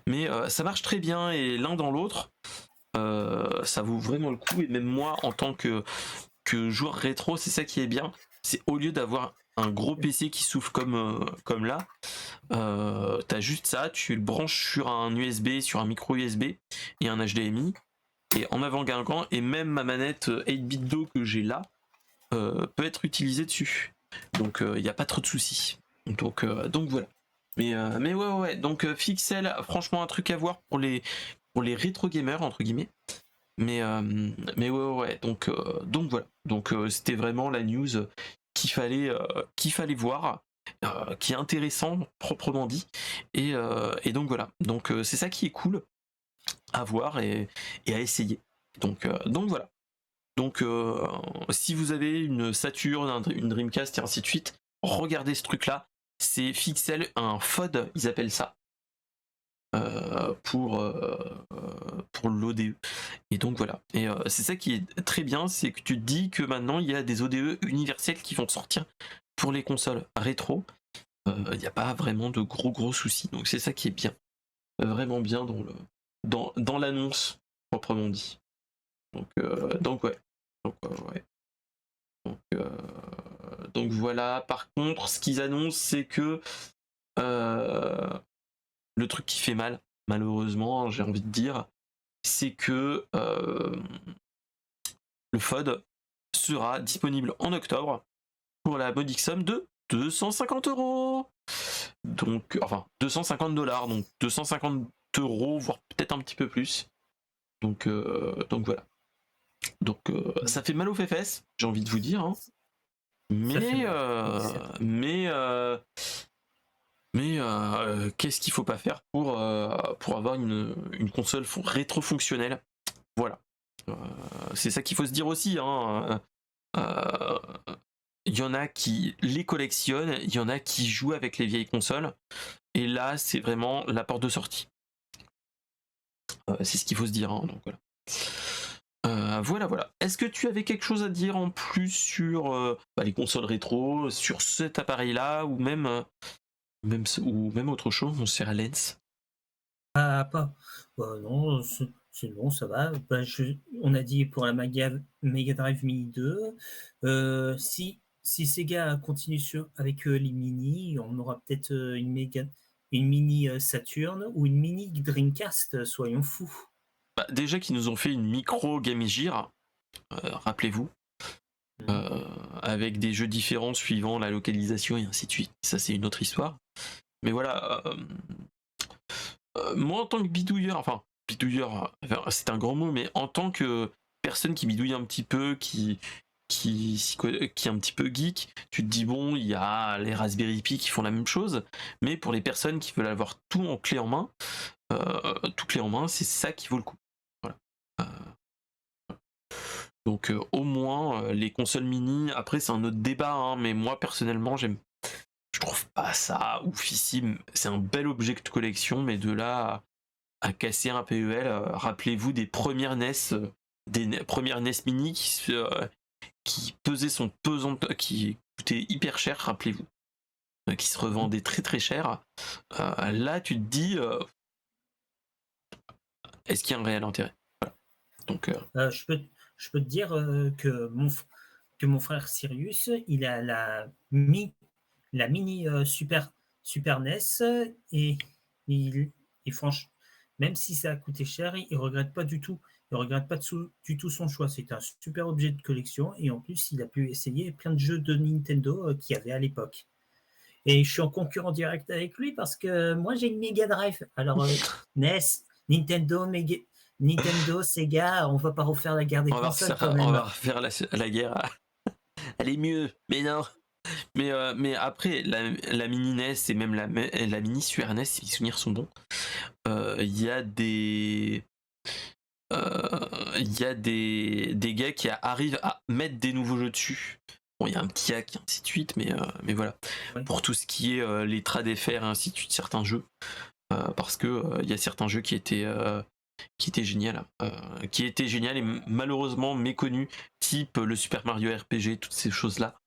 mais ça marche très bien et l'un dans l'autre ça vaut vraiment le coup et même moi en tant que joueur rétro c'est ça qui est bien c'est au lieu d'avoir un gros PC qui souffle comme là t'as juste ça tu le branches sur un USB sur un micro USB et un HDMI et en avant guingant et même ma manette 8-bit Do que j'ai là peut être utilisé dessus. Donc il n'y a pas trop de soucis. Donc voilà. Mais ouais, ouais, ouais. Donc Fixel, franchement, un truc à voir pour les rétro gamers, entre guillemets. Mais ouais, ouais, ouais. Donc voilà. Donc c'était vraiment la news qu'il fallait voir. Qui est intéressant proprement dit et donc voilà donc c'est ça qui est cool à voir et à essayer donc voilà donc, si vous avez une Saturn, une Dreamcast et ainsi de suite, regardez ce truc-là. c'est fixer un FOD, ils appellent ça, pour l'ODE. Et donc voilà. Et c'est ça qui est très bien, c'est que tu te dis que maintenant il y a des ODE universels qui vont sortir pour les consoles rétro. Il n'y a pas vraiment de gros soucis. Donc c'est ça qui est bien. Vraiment bien dans l'annonce, proprement dit. Donc ouais. Ouais. Donc voilà. Par contre, ce qu'ils annoncent, c'est que le truc qui fait mal, malheureusement, j'ai envie de dire, c'est que le FOD sera disponible en octobre pour la modique somme de 250 €. Donc, enfin, $250, donc 250 €, voire peut-être un petit peu plus. Donc voilà. Donc ça fait mal aux fesses, j'ai envie de vous dire. Hein. Mais qu'est-ce qu'il faut pas faire pour avoir une console rétro-fonctionnelle. Voilà. C'est ça qu'il faut se dire aussi. Hein. Il y en a qui les collectionnent, il y en a qui jouent avec les vieilles consoles. Et là, c'est vraiment la porte de sortie. C'est ce qu'il faut se dire. Hein, donc voilà. Voilà. Est-ce que tu avais quelque chose à dire en plus sur les consoles rétro, sur cet appareil-là, ou même autre chose, mon cher Lens? Ah, pas. Non, c'est bon, ça va. On a dit pour la Mega Drive Mini 2. Si Sega continue avec les mini, on aura peut-être une mini Saturn ou une mini Dreamcast, soyons fous. Déjà qu'ils nous ont fait une micro Game Gear, rappelez-vous, avec des jeux différents suivant la localisation et ainsi de suite. Ça, c'est une autre histoire. Mais voilà, moi en tant que bidouilleur, c'est un grand mot, mais en tant que personne qui bidouille un petit peu, qui est un petit peu geek, tu te dis bon, il y a les Raspberry Pi qui font la même chose, mais pour les personnes qui veulent avoir tout en clé en main, c'est ça qui vaut le coup. Voilà. Donc au moins les consoles mini, après c'est un autre débat, hein, mais moi personnellement je trouve pas ça oufissime. C'est un bel objet de collection, mais de là à casser un PEL, rappelez-vous des premières NES, premières NES mini qui pesaient son pesant, qui coûtaient hyper cher, rappelez-vous, qui se revendaient très très cher. Là tu te dis, est-ce qu'il y a un réel intérêt? Voilà. Donc je peux te dire que mon frère Sirius, il a la mini Super NES, et franchement, même si ça a coûté cher, il regrette pas du tout. Il regrette pas du tout son choix. C'est un super objet de collection, et en plus, il a pu essayer plein de jeux de Nintendo qu'il y avait à l'époque. Et je suis en concurrent direct avec lui parce que moi, j'ai une Mega Drive. Alors, NES, Nintendo, Sega, on va pas refaire la guerre des consoles quand même. On va refaire la guerre. Elle est mieux, mais non. Mais après, la mini NES et même la mini Super NES, si mes souvenirs sont bons, il y a des gars qui arrivent à mettre des nouveaux jeux dessus. Bon, il y a un petit hack, ainsi de suite, mais voilà. Ouais. Pour tout ce qui est les trades FR et ainsi de suite, certains jeux, parce que il y a certains jeux qui étaient génial, et malheureusement méconnu, type le Super Mario RPG, toutes ces choses-là,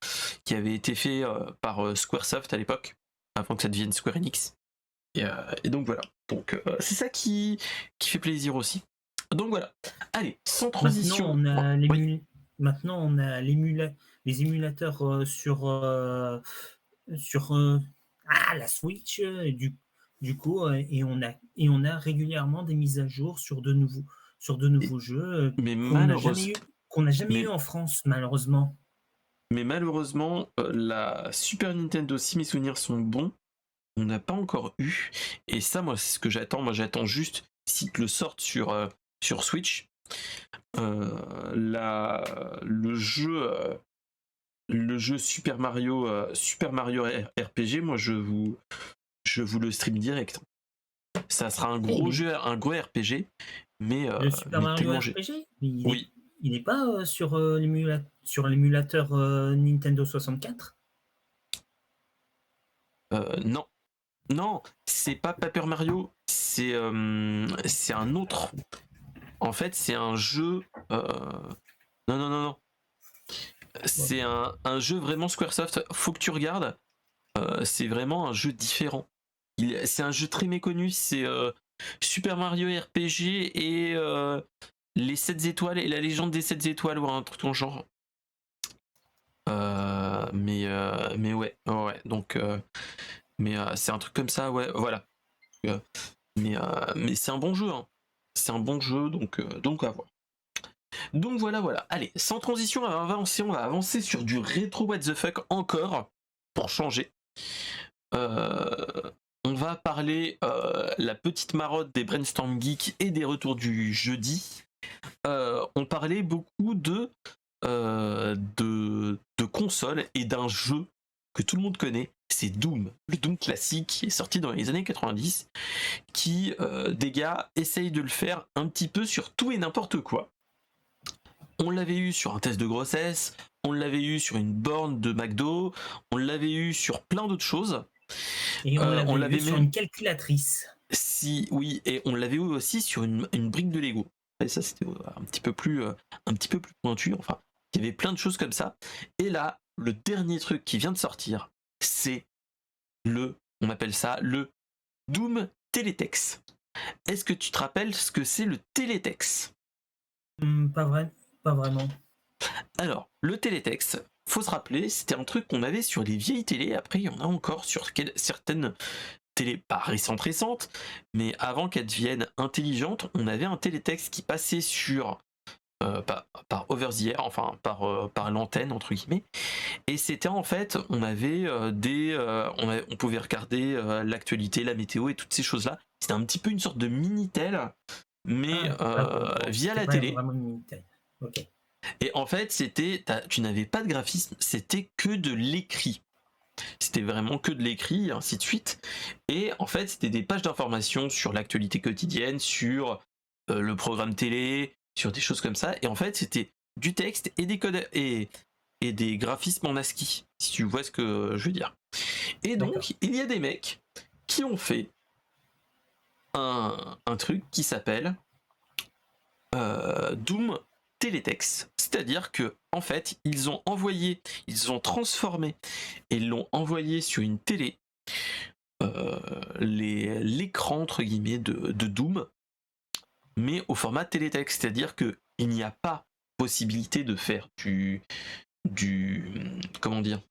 qui avaient été fait par Squaresoft à l'époque, avant que ça devienne Square Enix. Et donc voilà. Donc c'est ça qui fait plaisir aussi. Donc voilà. Allez, sans transition. Maintenant on a les émulateurs sur la Switch, du coup, et on a régulièrement des mises à jour sur de nouveaux jeux qu'on n'a jamais eu en France, malheureusement. Mais malheureusement, la Super Nintendo, si mes souvenirs sont bons, on n'a pas encore eu. Et ça, moi, c'est ce que j'attends. Moi, j'attends juste s'ils le sortent sur Switch. Le jeu Super Mario RPG, moi, je vous le stream direct. Ça sera un gros jeu, un gros RPG, mais le Super Mario RPG, oui. Il n'est pas sur l'émulateur Nintendo 64. Non. Non, c'est pas Paper Mario, c'est un autre. En fait, c'est un jeu. Non, non, non, non. C'est un jeu vraiment Squaresoft. Faut que tu regardes. C'est vraiment un jeu différent. C'est un jeu très méconnu. C'est Super Mario RPG et les 7 étoiles et la légende des 7 étoiles ou un truc en genre. Mais ouais, ouais. Donc, c'est un truc comme ça, ouais. Voilà. Euh, mais c'est un bon jeu. Hein. C'est un bon jeu, donc à voir. Donc voilà, voilà. Allez, sans transition, on va avancer sur du rétro what the fuck encore, pour changer. On va parler la petite marotte des Brainstorm Geeks et des retours du jeudi. On parlait beaucoup de consoles et d'un jeu que tout le monde connaît, c'est Doom. Le Doom classique qui est sorti dans les années 90, qui, des gars, essayent de le faire un petit peu sur tout et n'importe quoi. On l'avait eu sur un test de grossesse, on l'avait eu sur une borne de McDo, on l'avait eu sur plein d'autres choses. Et on l'avait eu sur une calculatrice. Si, oui, et on l'avait eu aussi sur une brique de Lego. Et ça, c'était un petit peu plus pointu. Enfin, il y avait plein de choses comme ça. Et là, le dernier truc qui vient de sortir, c'est on appelle ça le Doom Teletext. Est-ce que tu te rappelles ce que c'est le Teletext? Pas vraiment. Alors, le Teletext, faut se rappeler, c'était un truc qu'on avait sur les vieilles télés. Après, il y en a encore sur certaines télé pas récente, mais avant qu'elle devienne intelligente, on avait un télétexte qui passait sur par over the air, enfin par l'antenne entre guillemets, et c'était en fait, on avait on pouvait regarder l'actualité, la météo et toutes ces choses là. C'était un petit peu une sorte de minitel, mais via la télé. Okay. Et en fait, tu n'avais pas de graphisme, c'était que de l'écrit. C'était vraiment que de l'écrit et ainsi de suite. Et en fait, c'était des pages d'informations sur l'actualité quotidienne, sur le programme télé, sur des choses comme ça. Et en fait, c'était du texte et des codes et des graphismes en ASCII, si tu vois ce que je veux dire. Et donc, il y a des mecs qui ont fait un truc qui s'appelle Doom Teletext. C'est-à-dire que en fait, ils ont transformé et l'ont envoyé sur une télé l'écran entre guillemets de Doom, mais au format télétexte, c'est-à-dire que il n'y a pas possibilité de faire du comment dire,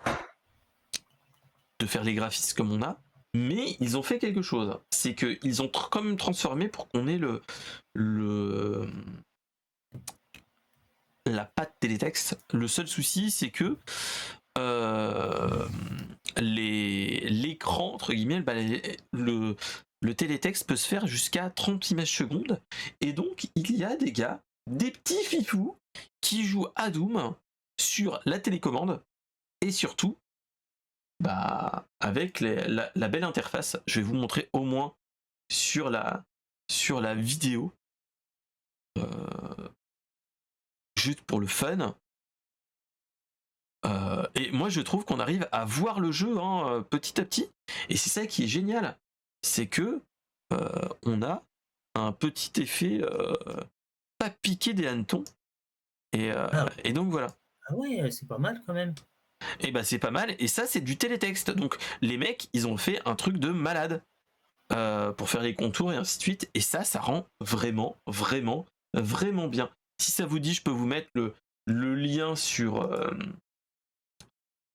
de faire les graphismes comme on a, mais ils ont fait quelque chose, c'est que ils ont quand même transformé pour qu'on ait la patte télétexte. Le seul souci, c'est que l'écran, entre guillemets, le télétexte peut se faire jusqu'à 30 images secondes. Et donc, il y a des gars, des petits fifous, qui jouent à Doom sur la télécommande et surtout avec la belle interface. Je vais vous montrer au moins sur la vidéo. Juste pour le fun. Et moi je trouve qu'on arrive à voir le jeu petit à petit, et c'est ça qui est génial, c'est que on a un petit effet pas piqué des hannetons, et donc voilà. Ah ouais, c'est pas mal quand même. Et c'est pas mal, et ça c'est du télétexte, donc les mecs ils ont fait un truc de malade pour faire les contours et ainsi de suite, et ça rend vraiment vraiment vraiment bien. Si ça vous dit, je peux vous mettre le lien sur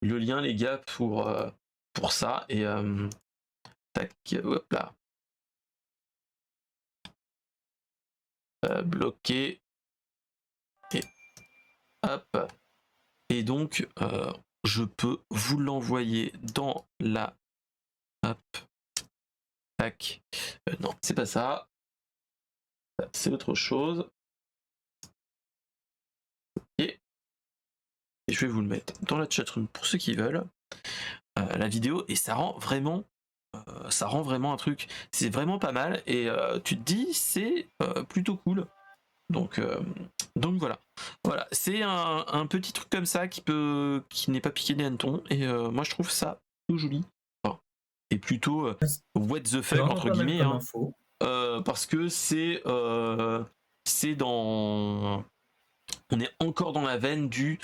le lien les gars pour ça, et tac, hop là, bloqué, et hop, et donc je peux vous l'envoyer dans la hop, tac, non c'est pas ça, c'est autre chose, et je vais vous le mettre dans la chatroom pour ceux qui veulent, la vidéo, et ça rend vraiment un truc, c'est vraiment pas mal, et tu te dis c'est plutôt cool, donc voilà, c'est un petit truc comme ça qui n'est pas piqué des hannetons, et moi je trouve ça tout joli. Enfin, est plutôt what the C'est fuck vraiment entre pas mal guillemets, comme hein, info. parce que c'est dans on est encore dans la veine du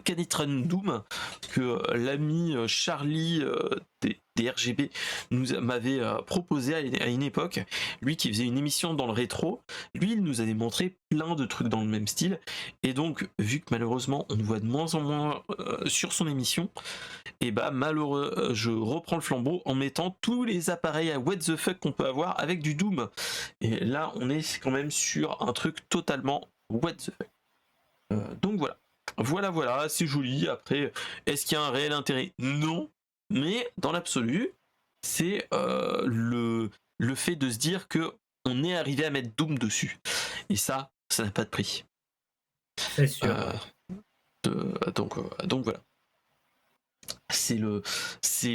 Canitran Doom que l'ami Charlie des RGB m'avait proposé à une époque. Lui qui faisait une émission dans le rétro, lui il nous avait montré plein de trucs dans le même style. Et donc, vu que malheureusement on le voit de moins en moins sur son émission, et bah malheureux, je reprends le flambeau en mettant tous les appareils à what the fuck qu'on peut avoir avec du Doom. Et là, on est quand même sur un truc totalement what the fuck. Donc voilà. Voilà, c'est joli. Après, est-ce qu'il y a un réel intérêt? Non. Mais dans l'absolu, c'est le fait de se dire que on est arrivé à mettre Doom dessus. Et ça n'a pas de prix. C'est sûr. Donc voilà. C'est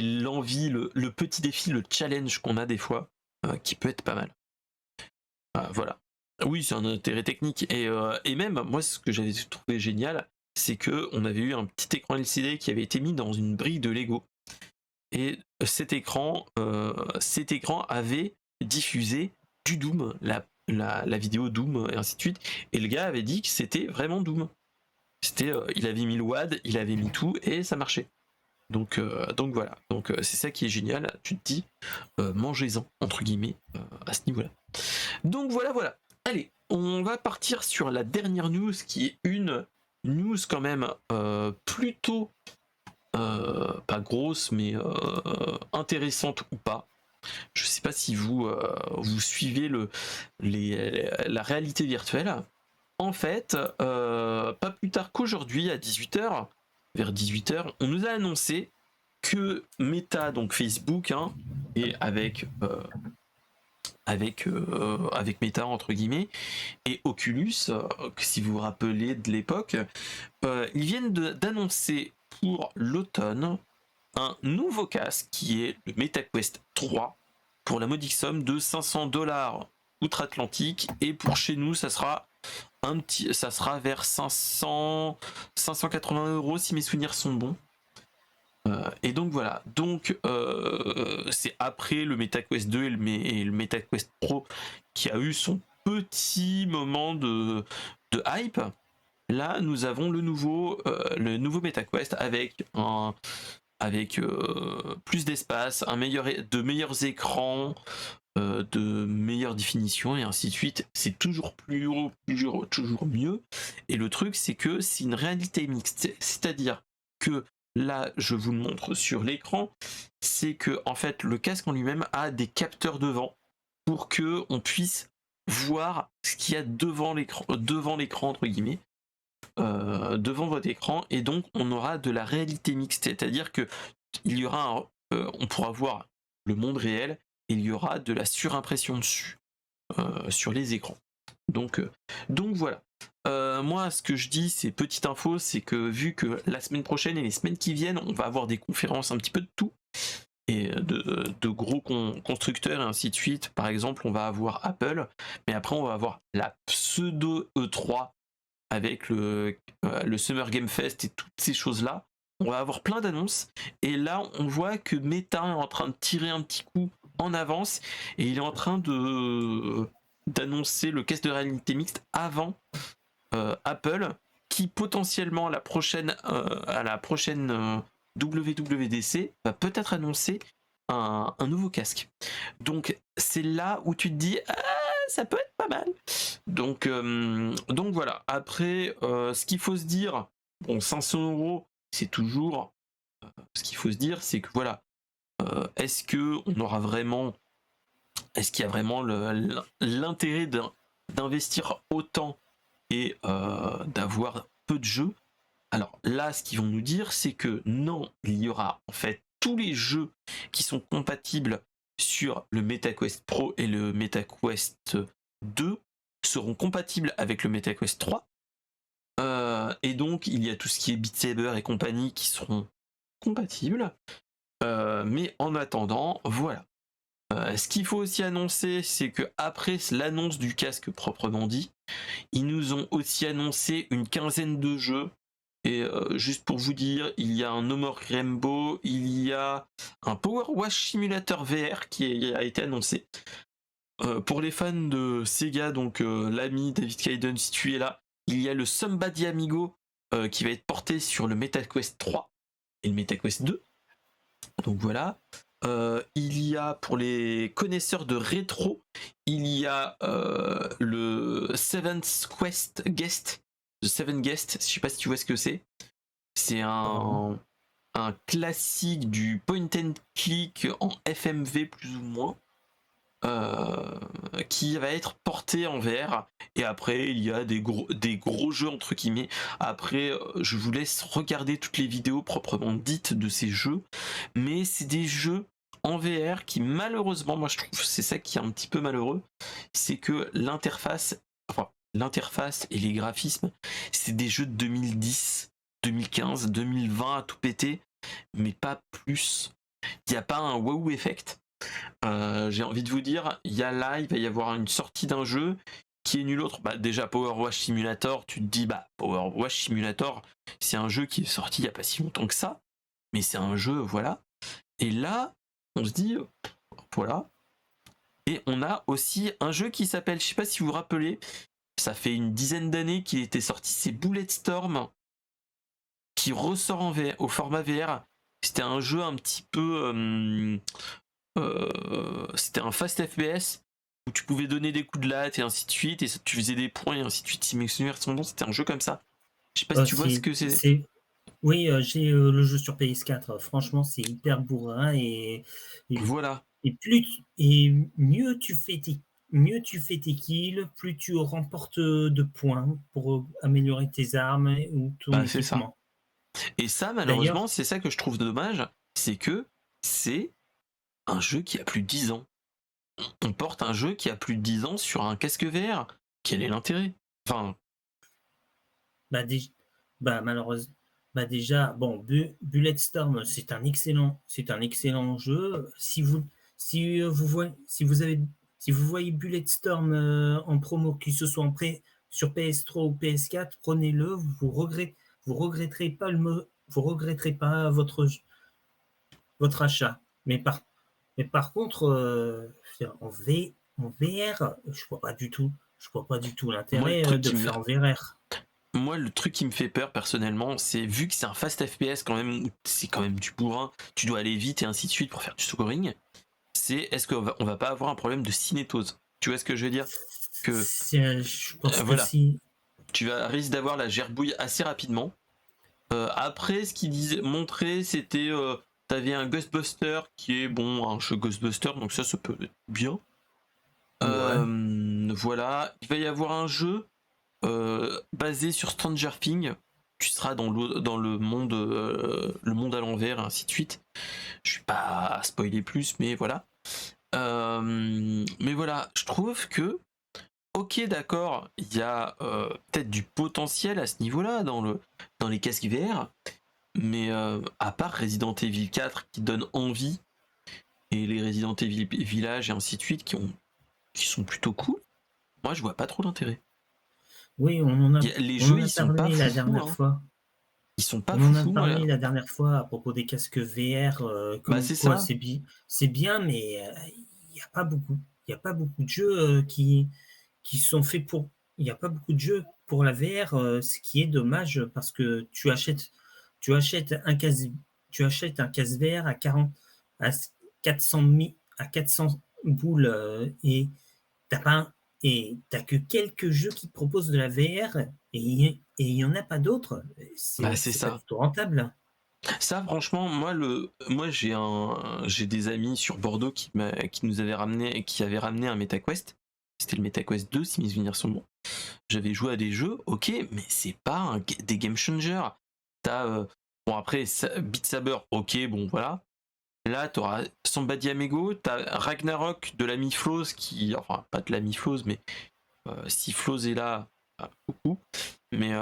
l'envie, le petit défi, le challenge qu'on a des fois, qui peut être pas mal. Voilà. Oui, c'est un intérêt technique. Et même, moi, ce que j'avais trouvé génial, c'est que on avait eu un petit écran LCD qui avait été mis dans une brique de Lego. Et cet écran avait diffusé du Doom, la vidéo Doom, et ainsi de suite. Et le gars avait dit que c'était vraiment Doom. Il avait mis le WAD, il avait mis tout, et ça marchait. Donc voilà, c'est ça qui est génial, tu te dis, mangez-en, entre guillemets, à ce niveau-là. Donc voilà. Allez, on va partir sur la dernière news, qui est une news quand même plutôt, pas grosse, mais intéressante ou pas. Je sais pas si vous suivez la réalité virtuelle. En fait, pas plus tard qu'aujourd'hui, à 18h, vers 18h, on nous a annoncé que Meta, donc Facebook, hein, et avec Meta entre guillemets, et Oculus, si vous vous rappelez de l'époque, ils viennent d'annoncer pour l'automne un nouveau casque qui est le MetaQuest 3 pour la modique somme de $500 outre-Atlantique, et pour chez nous ça sera vers 580 € si mes souvenirs sont bons. Et donc voilà, c'est après le MetaQuest 2 et le MetaQuest Pro qui a eu son petit moment de hype. Là, nous avons le nouveau MetaQuest avec plus d'espace, de meilleurs écrans, de meilleure définition et ainsi de suite. C'est toujours plus haut, toujours mieux. Et le truc, c'est que c'est une réalité mixte, c'est-à-dire que là, je vous le montre sur l'écran, c'est que en fait, le casque en lui-même a des capteurs devant pour que on puisse voir ce qu'il y a devant l'écran entre guillemets, devant votre écran, et donc on aura de la réalité mixte, c'est-à-dire que il y aura on pourra voir le monde réel et il y aura de la surimpression dessus sur les écrans. Donc voilà. Moi, ce que je dis, c'est petite info, c'est que vu que la semaine prochaine et les semaines qui viennent, on va avoir des conférences un petit peu de tout, et de gros constructeurs et ainsi de suite. Par exemple, on va avoir Apple, mais après on va avoir la pseudo E3 avec le Summer Game Fest et toutes ces choses-là. On va avoir plein d'annonces, et là on voit que Meta est en train de tirer un petit coup en avance, et il est en train d'annoncer le casque de réalité mixte avant Apple, qui potentiellement à la prochaine WWDC va peut-être annoncer un nouveau casque. Donc c'est là où tu te dis ça peut être pas mal. Donc voilà. Après, ce qu'il faut se dire, bon, 500 €, c'est toujours. Ce qu'il faut se dire, c'est que voilà, est-ce qu'il y a vraiment l'intérêt d'investir autant et d'avoir peu de jeux? Alors là, ce qu'ils vont nous dire, c'est que non, il y aura en fait tous les jeux qui sont compatibles sur le MetaQuest Pro et le MetaQuest 2 seront compatibles avec le MetaQuest 3. Et donc, il y a tout ce qui est Beat Saber et compagnie qui seront compatibles. Mais en attendant, voilà. Ce qu'il faut aussi annoncer, c'est que après l'annonce du casque proprement dit, ils nous ont aussi annoncé une quinzaine de jeux Et juste pour vous dire, il y a un No More Rainbow, il y a un Power Wash Simulator VR qui a été annoncé. Pour les fans de Sega, donc l'ami David Kaiden, si tu es là, il y a le Somebody Amigo qui va être porté sur le MetaQuest 3 et le MetaQuest 2. Donc voilà. Il y a pour les connaisseurs de rétro, il y a le Seventh Quest Guest, The Seven Guest, je sais pas si tu vois ce que c'est. C'est un classique du point and click en FMV plus ou moins. Qui va être porté en VR, et après il y a des gros jeux entre guillemets. Après je vous laisse regarder toutes les vidéos proprement dites de ces jeux, mais c'est des jeux en VR qui malheureusement, moi je trouve c'est ça qui est un petit peu malheureux, c'est que l'interface et les graphismes, c'est des jeux de 2010, 2015, 2020 à tout péter, mais pas plus. Il n'y a pas un wow effect. J'ai envie de vous dire, il va y avoir une sortie d'un jeu qui est nul autre. Bah, déjà Power Wash Simulator, tu te dis Power Wash Simulator, c'est un jeu qui est sorti il n'y a pas si longtemps que ça, mais c'est un jeu, voilà. Et là, on se dit, voilà. Et on a aussi un jeu qui s'appelle, je sais pas si vous vous rappelez, ça fait une dizaine d'années qu'il était sorti, c'est Bulletstorm, qui ressort au format VR. C'était un jeu un petit peu... c'était un fast FPS où tu pouvais donner des coups de latte et ainsi de suite, et ça, tu faisais des points et ainsi de suite. Si mes souvenirs sont bons, c'était un jeu comme ça. Je sais pas si tu vois ce que c'est. Oui, j'ai le jeu sur PS4. Franchement, c'est hyper bourrin Voilà. et mieux tu fais tes kills, plus tu remportes de points pour améliorer tes armes ou ton C'est ça. équipement. Et ça, malheureusement, c'est ça que je trouve dommage, c'est que c'est un jeu qui a plus de 10 ans. On porte un jeu qui a plus de 10 ans sur un casque VR. Quel est l'intérêt? Enfin, Malheureusement, déjà, bon, Bulletstorm, c'est un excellent jeu. Si vous voyez Bulletstorm en promo, que ce soit sur PS3 ou PS4, prenez-le. Vous regretterez pas votre achat. Mais par contre, en VR, je vois pas du tout l'intérêt de le faire en VR. Moi, le truc qui me fait peur personnellement, c'est vu que c'est un fast FPS quand même, c'est quand même du bourrin, tu dois aller vite et ainsi de suite pour faire du scoring. C'est est-ce qu'on va pas avoir un problème de cinétose? Tu vois ce que je veux dire? Je pense que voilà. si. Tu risques d'avoir la gerbouille assez rapidement. Après, ce qu'ils montraient, c'était t'avais un Ghostbuster qui est un jeu Ghostbuster, donc ça peut être bien. Voilà, il va y avoir un jeu basé sur Stranger Things. Tu seras dans le monde à l'envers, et ainsi de suite. Je suis pas à spoiler plus, mais voilà. Mais voilà, je trouve que ok, d'accord, il y a peut-être du potentiel à ce niveau-là dans les casques VR, mais à part Resident Evil 4 qui donne envie, et les Resident Evil Village et ainsi de suite qui sont plutôt cool, moi je vois pas trop d'intérêt. Oui, les jeux ils sont pas la dernière fois. Ils sont pas on en a parlé la dernière fois à propos des casques VR. C'est bien, mais il n'y a pas beaucoup. Il n'y a pas beaucoup de jeux qui sont faits pour. Il n'y a pas beaucoup de jeux pour la VR, ce qui est dommage parce que tu achètes un casque VR à 400 boules et t'as que quelques jeux qui te proposent de la VR et il n'y en a pas d'autres. C'est pas du tout rentable. Ça, franchement, moi j'ai des amis sur Bordeaux qui avaient ramené un MetaQuest. C'était le MetaQuest 2, si mes souvenirs sont bons. J'avais joué à des jeux, ok, mais c'est pas des game changers. T'as après Beat Saber, ok, bon voilà. Là, t'auras Somebody Amigo, t'as Ragnarok de l'ami Floz enfin pas de l'ami Floz, mais si Floz est là, coucou. Mais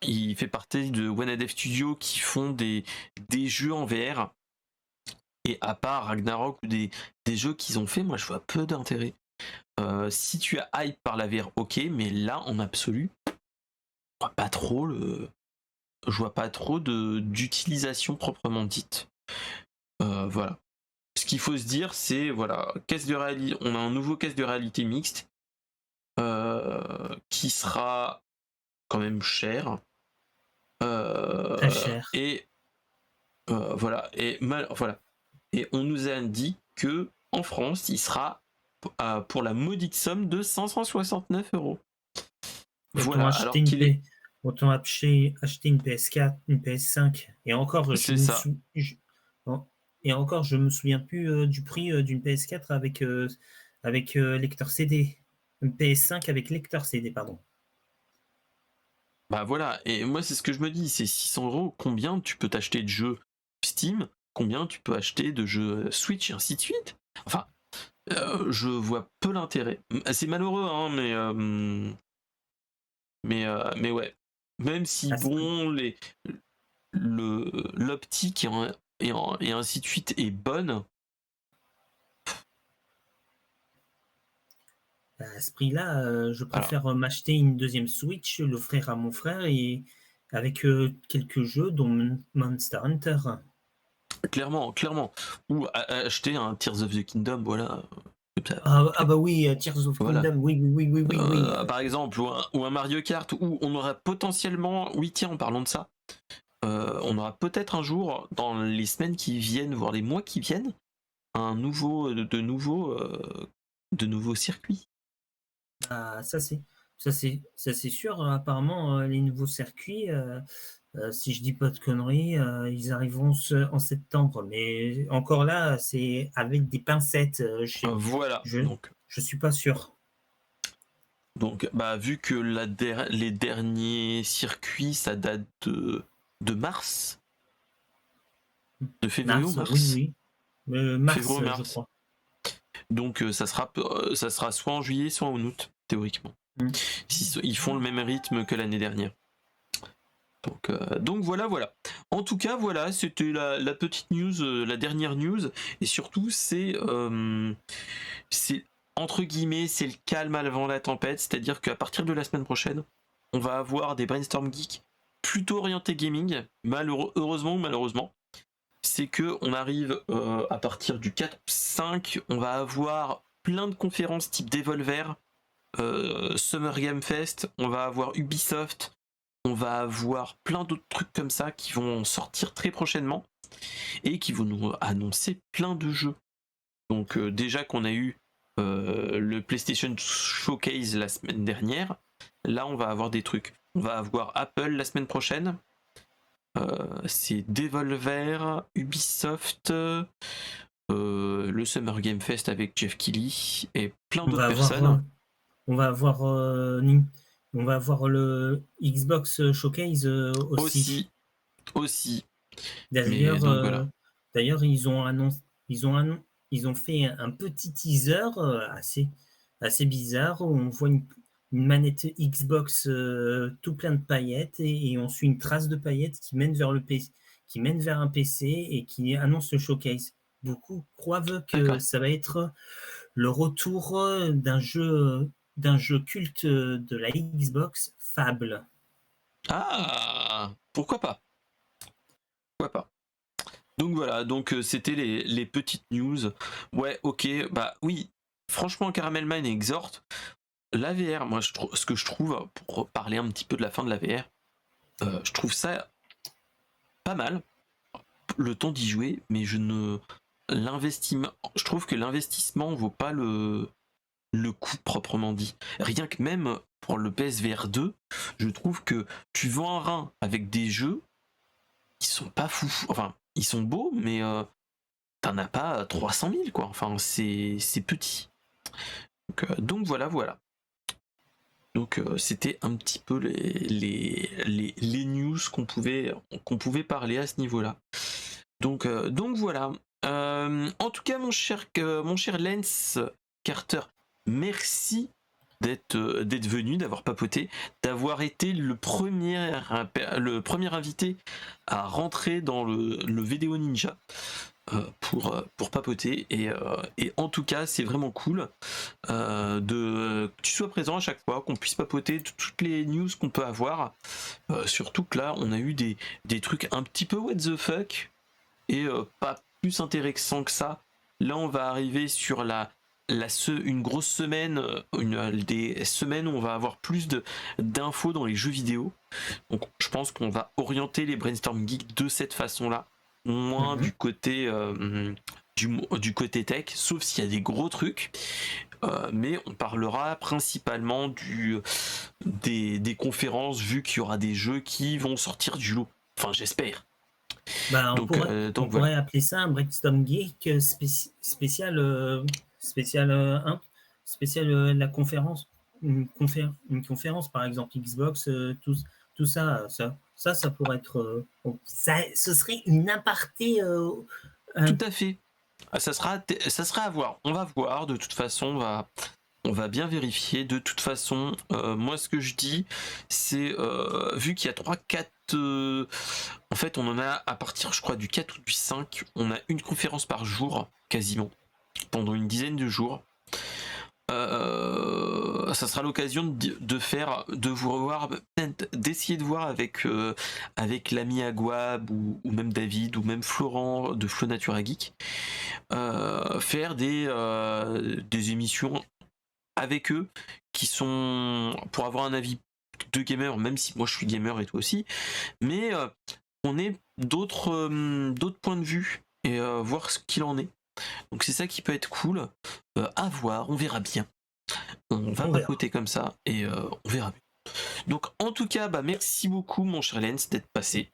il fait partie de One Dev Studio qui font des jeux en VR. Et à part Ragnarok ou des jeux qu'ils ont fait, moi je vois peu d'intérêt. Si tu as hype par la VR, ok, mais là en absolu, pas trop trop d'utilisation proprement dite. Voilà. Ce qu'il faut se dire, c'est voilà, on a un nouveau casque de réalité mixte qui sera quand même cher. Très cher. Et voilà. Voilà. Et on nous a dit que en France, il sera pour la modique somme de 569 €. Voilà. Alors qu'il est. Autant acheter une PS4, une PS5. Et encore, C'est ça. Et encore, je me souviens plus du prix d'une PS4 avec lecteur CD. Une PS5 avec lecteur CD, pardon. Bah voilà, et moi c'est ce que je me dis, c'est 600 €, combien tu peux t'acheter de jeux Steam, combien tu peux acheter de jeux Switch et ainsi de suite. Enfin, je vois peu l'intérêt. C'est malheureux, hein, mais ouais. Même si bon, l'optique et ainsi de suite est bonne. À ce prix-là, je préfère m'acheter une deuxième Switch, l'offrir à mon frère et avec quelques jeux, dont Monster Hunter. Clairement. Ou acheter un Tears of the Kingdom, voilà. Ah bah oui, Tears of Voilà. Kingdom, oui. Par exemple, ou un Mario Kart, où on aura potentiellement, oui tiens, en parlant de ça, on aura peut-être un jour, dans les semaines qui viennent, voire les mois qui viennent, de nouveaux circuits. Ah, ça c'est sûr. Apparemment, les nouveaux circuits, si je dis pas de conneries, ils arriveront en septembre. Mais encore là, c'est avec des pincettes. Voilà. Je suis pas sûr. Donc, bah, vu que les derniers circuits, ça date de mars, de février ou mars. Oui. Mars, Février, je crois. Donc, ça sera soit en juillet, soit en août, théoriquement. Ils font le même rythme que l'année dernière. Donc voilà. En tout cas, voilà, c'était la petite news, la dernière news, et surtout c'est entre guillemets, c'est le calme avant la tempête, c'est-à-dire qu'à partir de la semaine prochaine, on va avoir des brainstorm geeks plutôt orientés gaming, heureusement ou malheureusement. C'est que on arrive à partir du 4-5, on va avoir plein de conférences type Devolver, Summer Game Fest, on va avoir Ubisoft, on va avoir plein d'autres trucs comme ça qui vont sortir très prochainement et qui vont nous annoncer plein de jeux. Donc déjà qu'on a eu le PlayStation Showcase la semaine dernière, là on va avoir des trucs. On va avoir Apple la semaine prochaine. C'est Devolver, Ubisoft, le Summer Game Fest avec Jeff Keighley et plein d'autres personnes. On va avoir le Xbox Showcase aussi. Aussi. D'ailleurs, ils ont fait un petit teaser assez bizarre où on voit une manette Xbox tout plein de paillettes et on suit une trace de paillettes qui mène vers un PC et qui annonce le showcase. Beaucoup croient que ça va être le retour d'un jeu culte de la Xbox, Fable. Ah, pourquoi pas. Donc voilà, c'était les petites news. Ouais, ok, bah oui, franchement, Caramel Man exhorte. La VR, moi, ce que je trouve, pour parler un petit peu de la fin de la VR, je trouve ça pas mal, le temps d'y jouer, mais je trouve que l'investissement vaut pas le coût proprement dit. Rien que même pour le PSVR 2, je trouve que tu vends un rein avec des jeux qui sont pas fous. Enfin, ils sont beaux, mais t'en as pas 300 000, quoi. Enfin, c'est petit. Donc voilà. Donc c'était un petit peu les news qu'on pouvait parler à ce niveau-là. Donc voilà. En tout cas, mon cher Lance Carter, merci d'être venu, d'avoir papoté, d'avoir été le premier invité à rentrer dans le Vidéo Ninja. pour papoter et en tout cas c'est vraiment cool que tu sois présent à chaque fois, qu'on puisse papoter toutes les news qu'on peut avoir, surtout que là on a eu des trucs un petit peu what the fuck et pas plus intéressant que ça. Là on va arriver sur une grosse semaine, des semaines où on va avoir plus d'infos dans les jeux vidéo, donc je pense qu'on va orienter les Brainstorm Geeks de cette façon là, moins du côté du côté tech, sauf s'il y a des gros trucs, mais on parlera principalement des conférences, vu qu'il y aura des jeux qui vont sortir du lot, enfin j'espère. On pourrait appeler ça un Brainstorm Geek spécial la conférence, une conférence par exemple Xbox, tout ça pourrait être ce serait une aparté tout à fait. Ça sera à voir. On va voir. De toute façon, on va bien vérifier. De toute façon, moi, ce que je dis, c'est vu qu'il y a 3-4. En fait, on en a à partir, je crois, du 4 ou du 5. On a une conférence par jour, quasiment, pendant une dizaine de jours. Ça sera l'occasion de vous revoir, d'essayer de voir avec l'ami Aguab ou même David ou même Florent de Flow Natura Geek, faire des émissions avec eux qui sont pour avoir un avis de gamer, même si moi je suis gamer et toi aussi, mais on ait d'autres points de vue et voir ce qu'il en est. Donc c'est ça qui peut être cool, à voir, on verra bien. On va papoter comme ça et on verra bien. Donc en tout cas, merci beaucoup mon cher Lens d'être passé.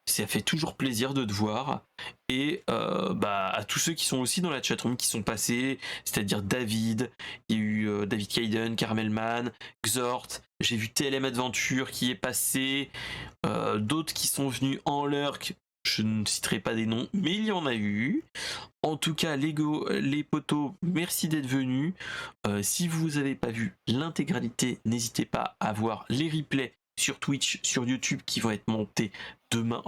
Ça fait toujours plaisir de te voir. Et à tous ceux qui sont aussi dans la chatroom qui sont passés, c'est-à-dire David, il y a eu David Kaiden, Caramelman, Xort, j'ai vu TLM Adventure qui est passé, d'autres qui sont venus en lurk. Je ne citerai pas des noms, mais il y en a eu. En tout cas, les potos, merci d'être venus. Si vous n'avez pas vu l'intégralité, n'hésitez pas à voir les replays sur Twitch, sur YouTube qui vont être montés demain,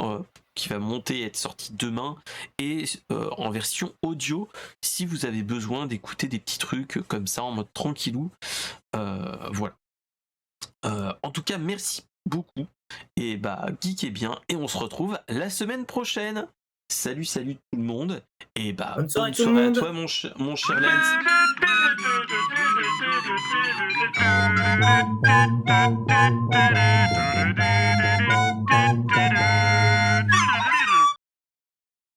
qui va monter et être sorti demain, et en version audio si vous avez besoin d'écouter des petits trucs comme ça en mode tranquillou. Voilà. En tout cas, merci beaucoup. Et geekez bien et on se retrouve la semaine prochaine. Salut tout le monde et bonne soirée à toi mon cher Lens.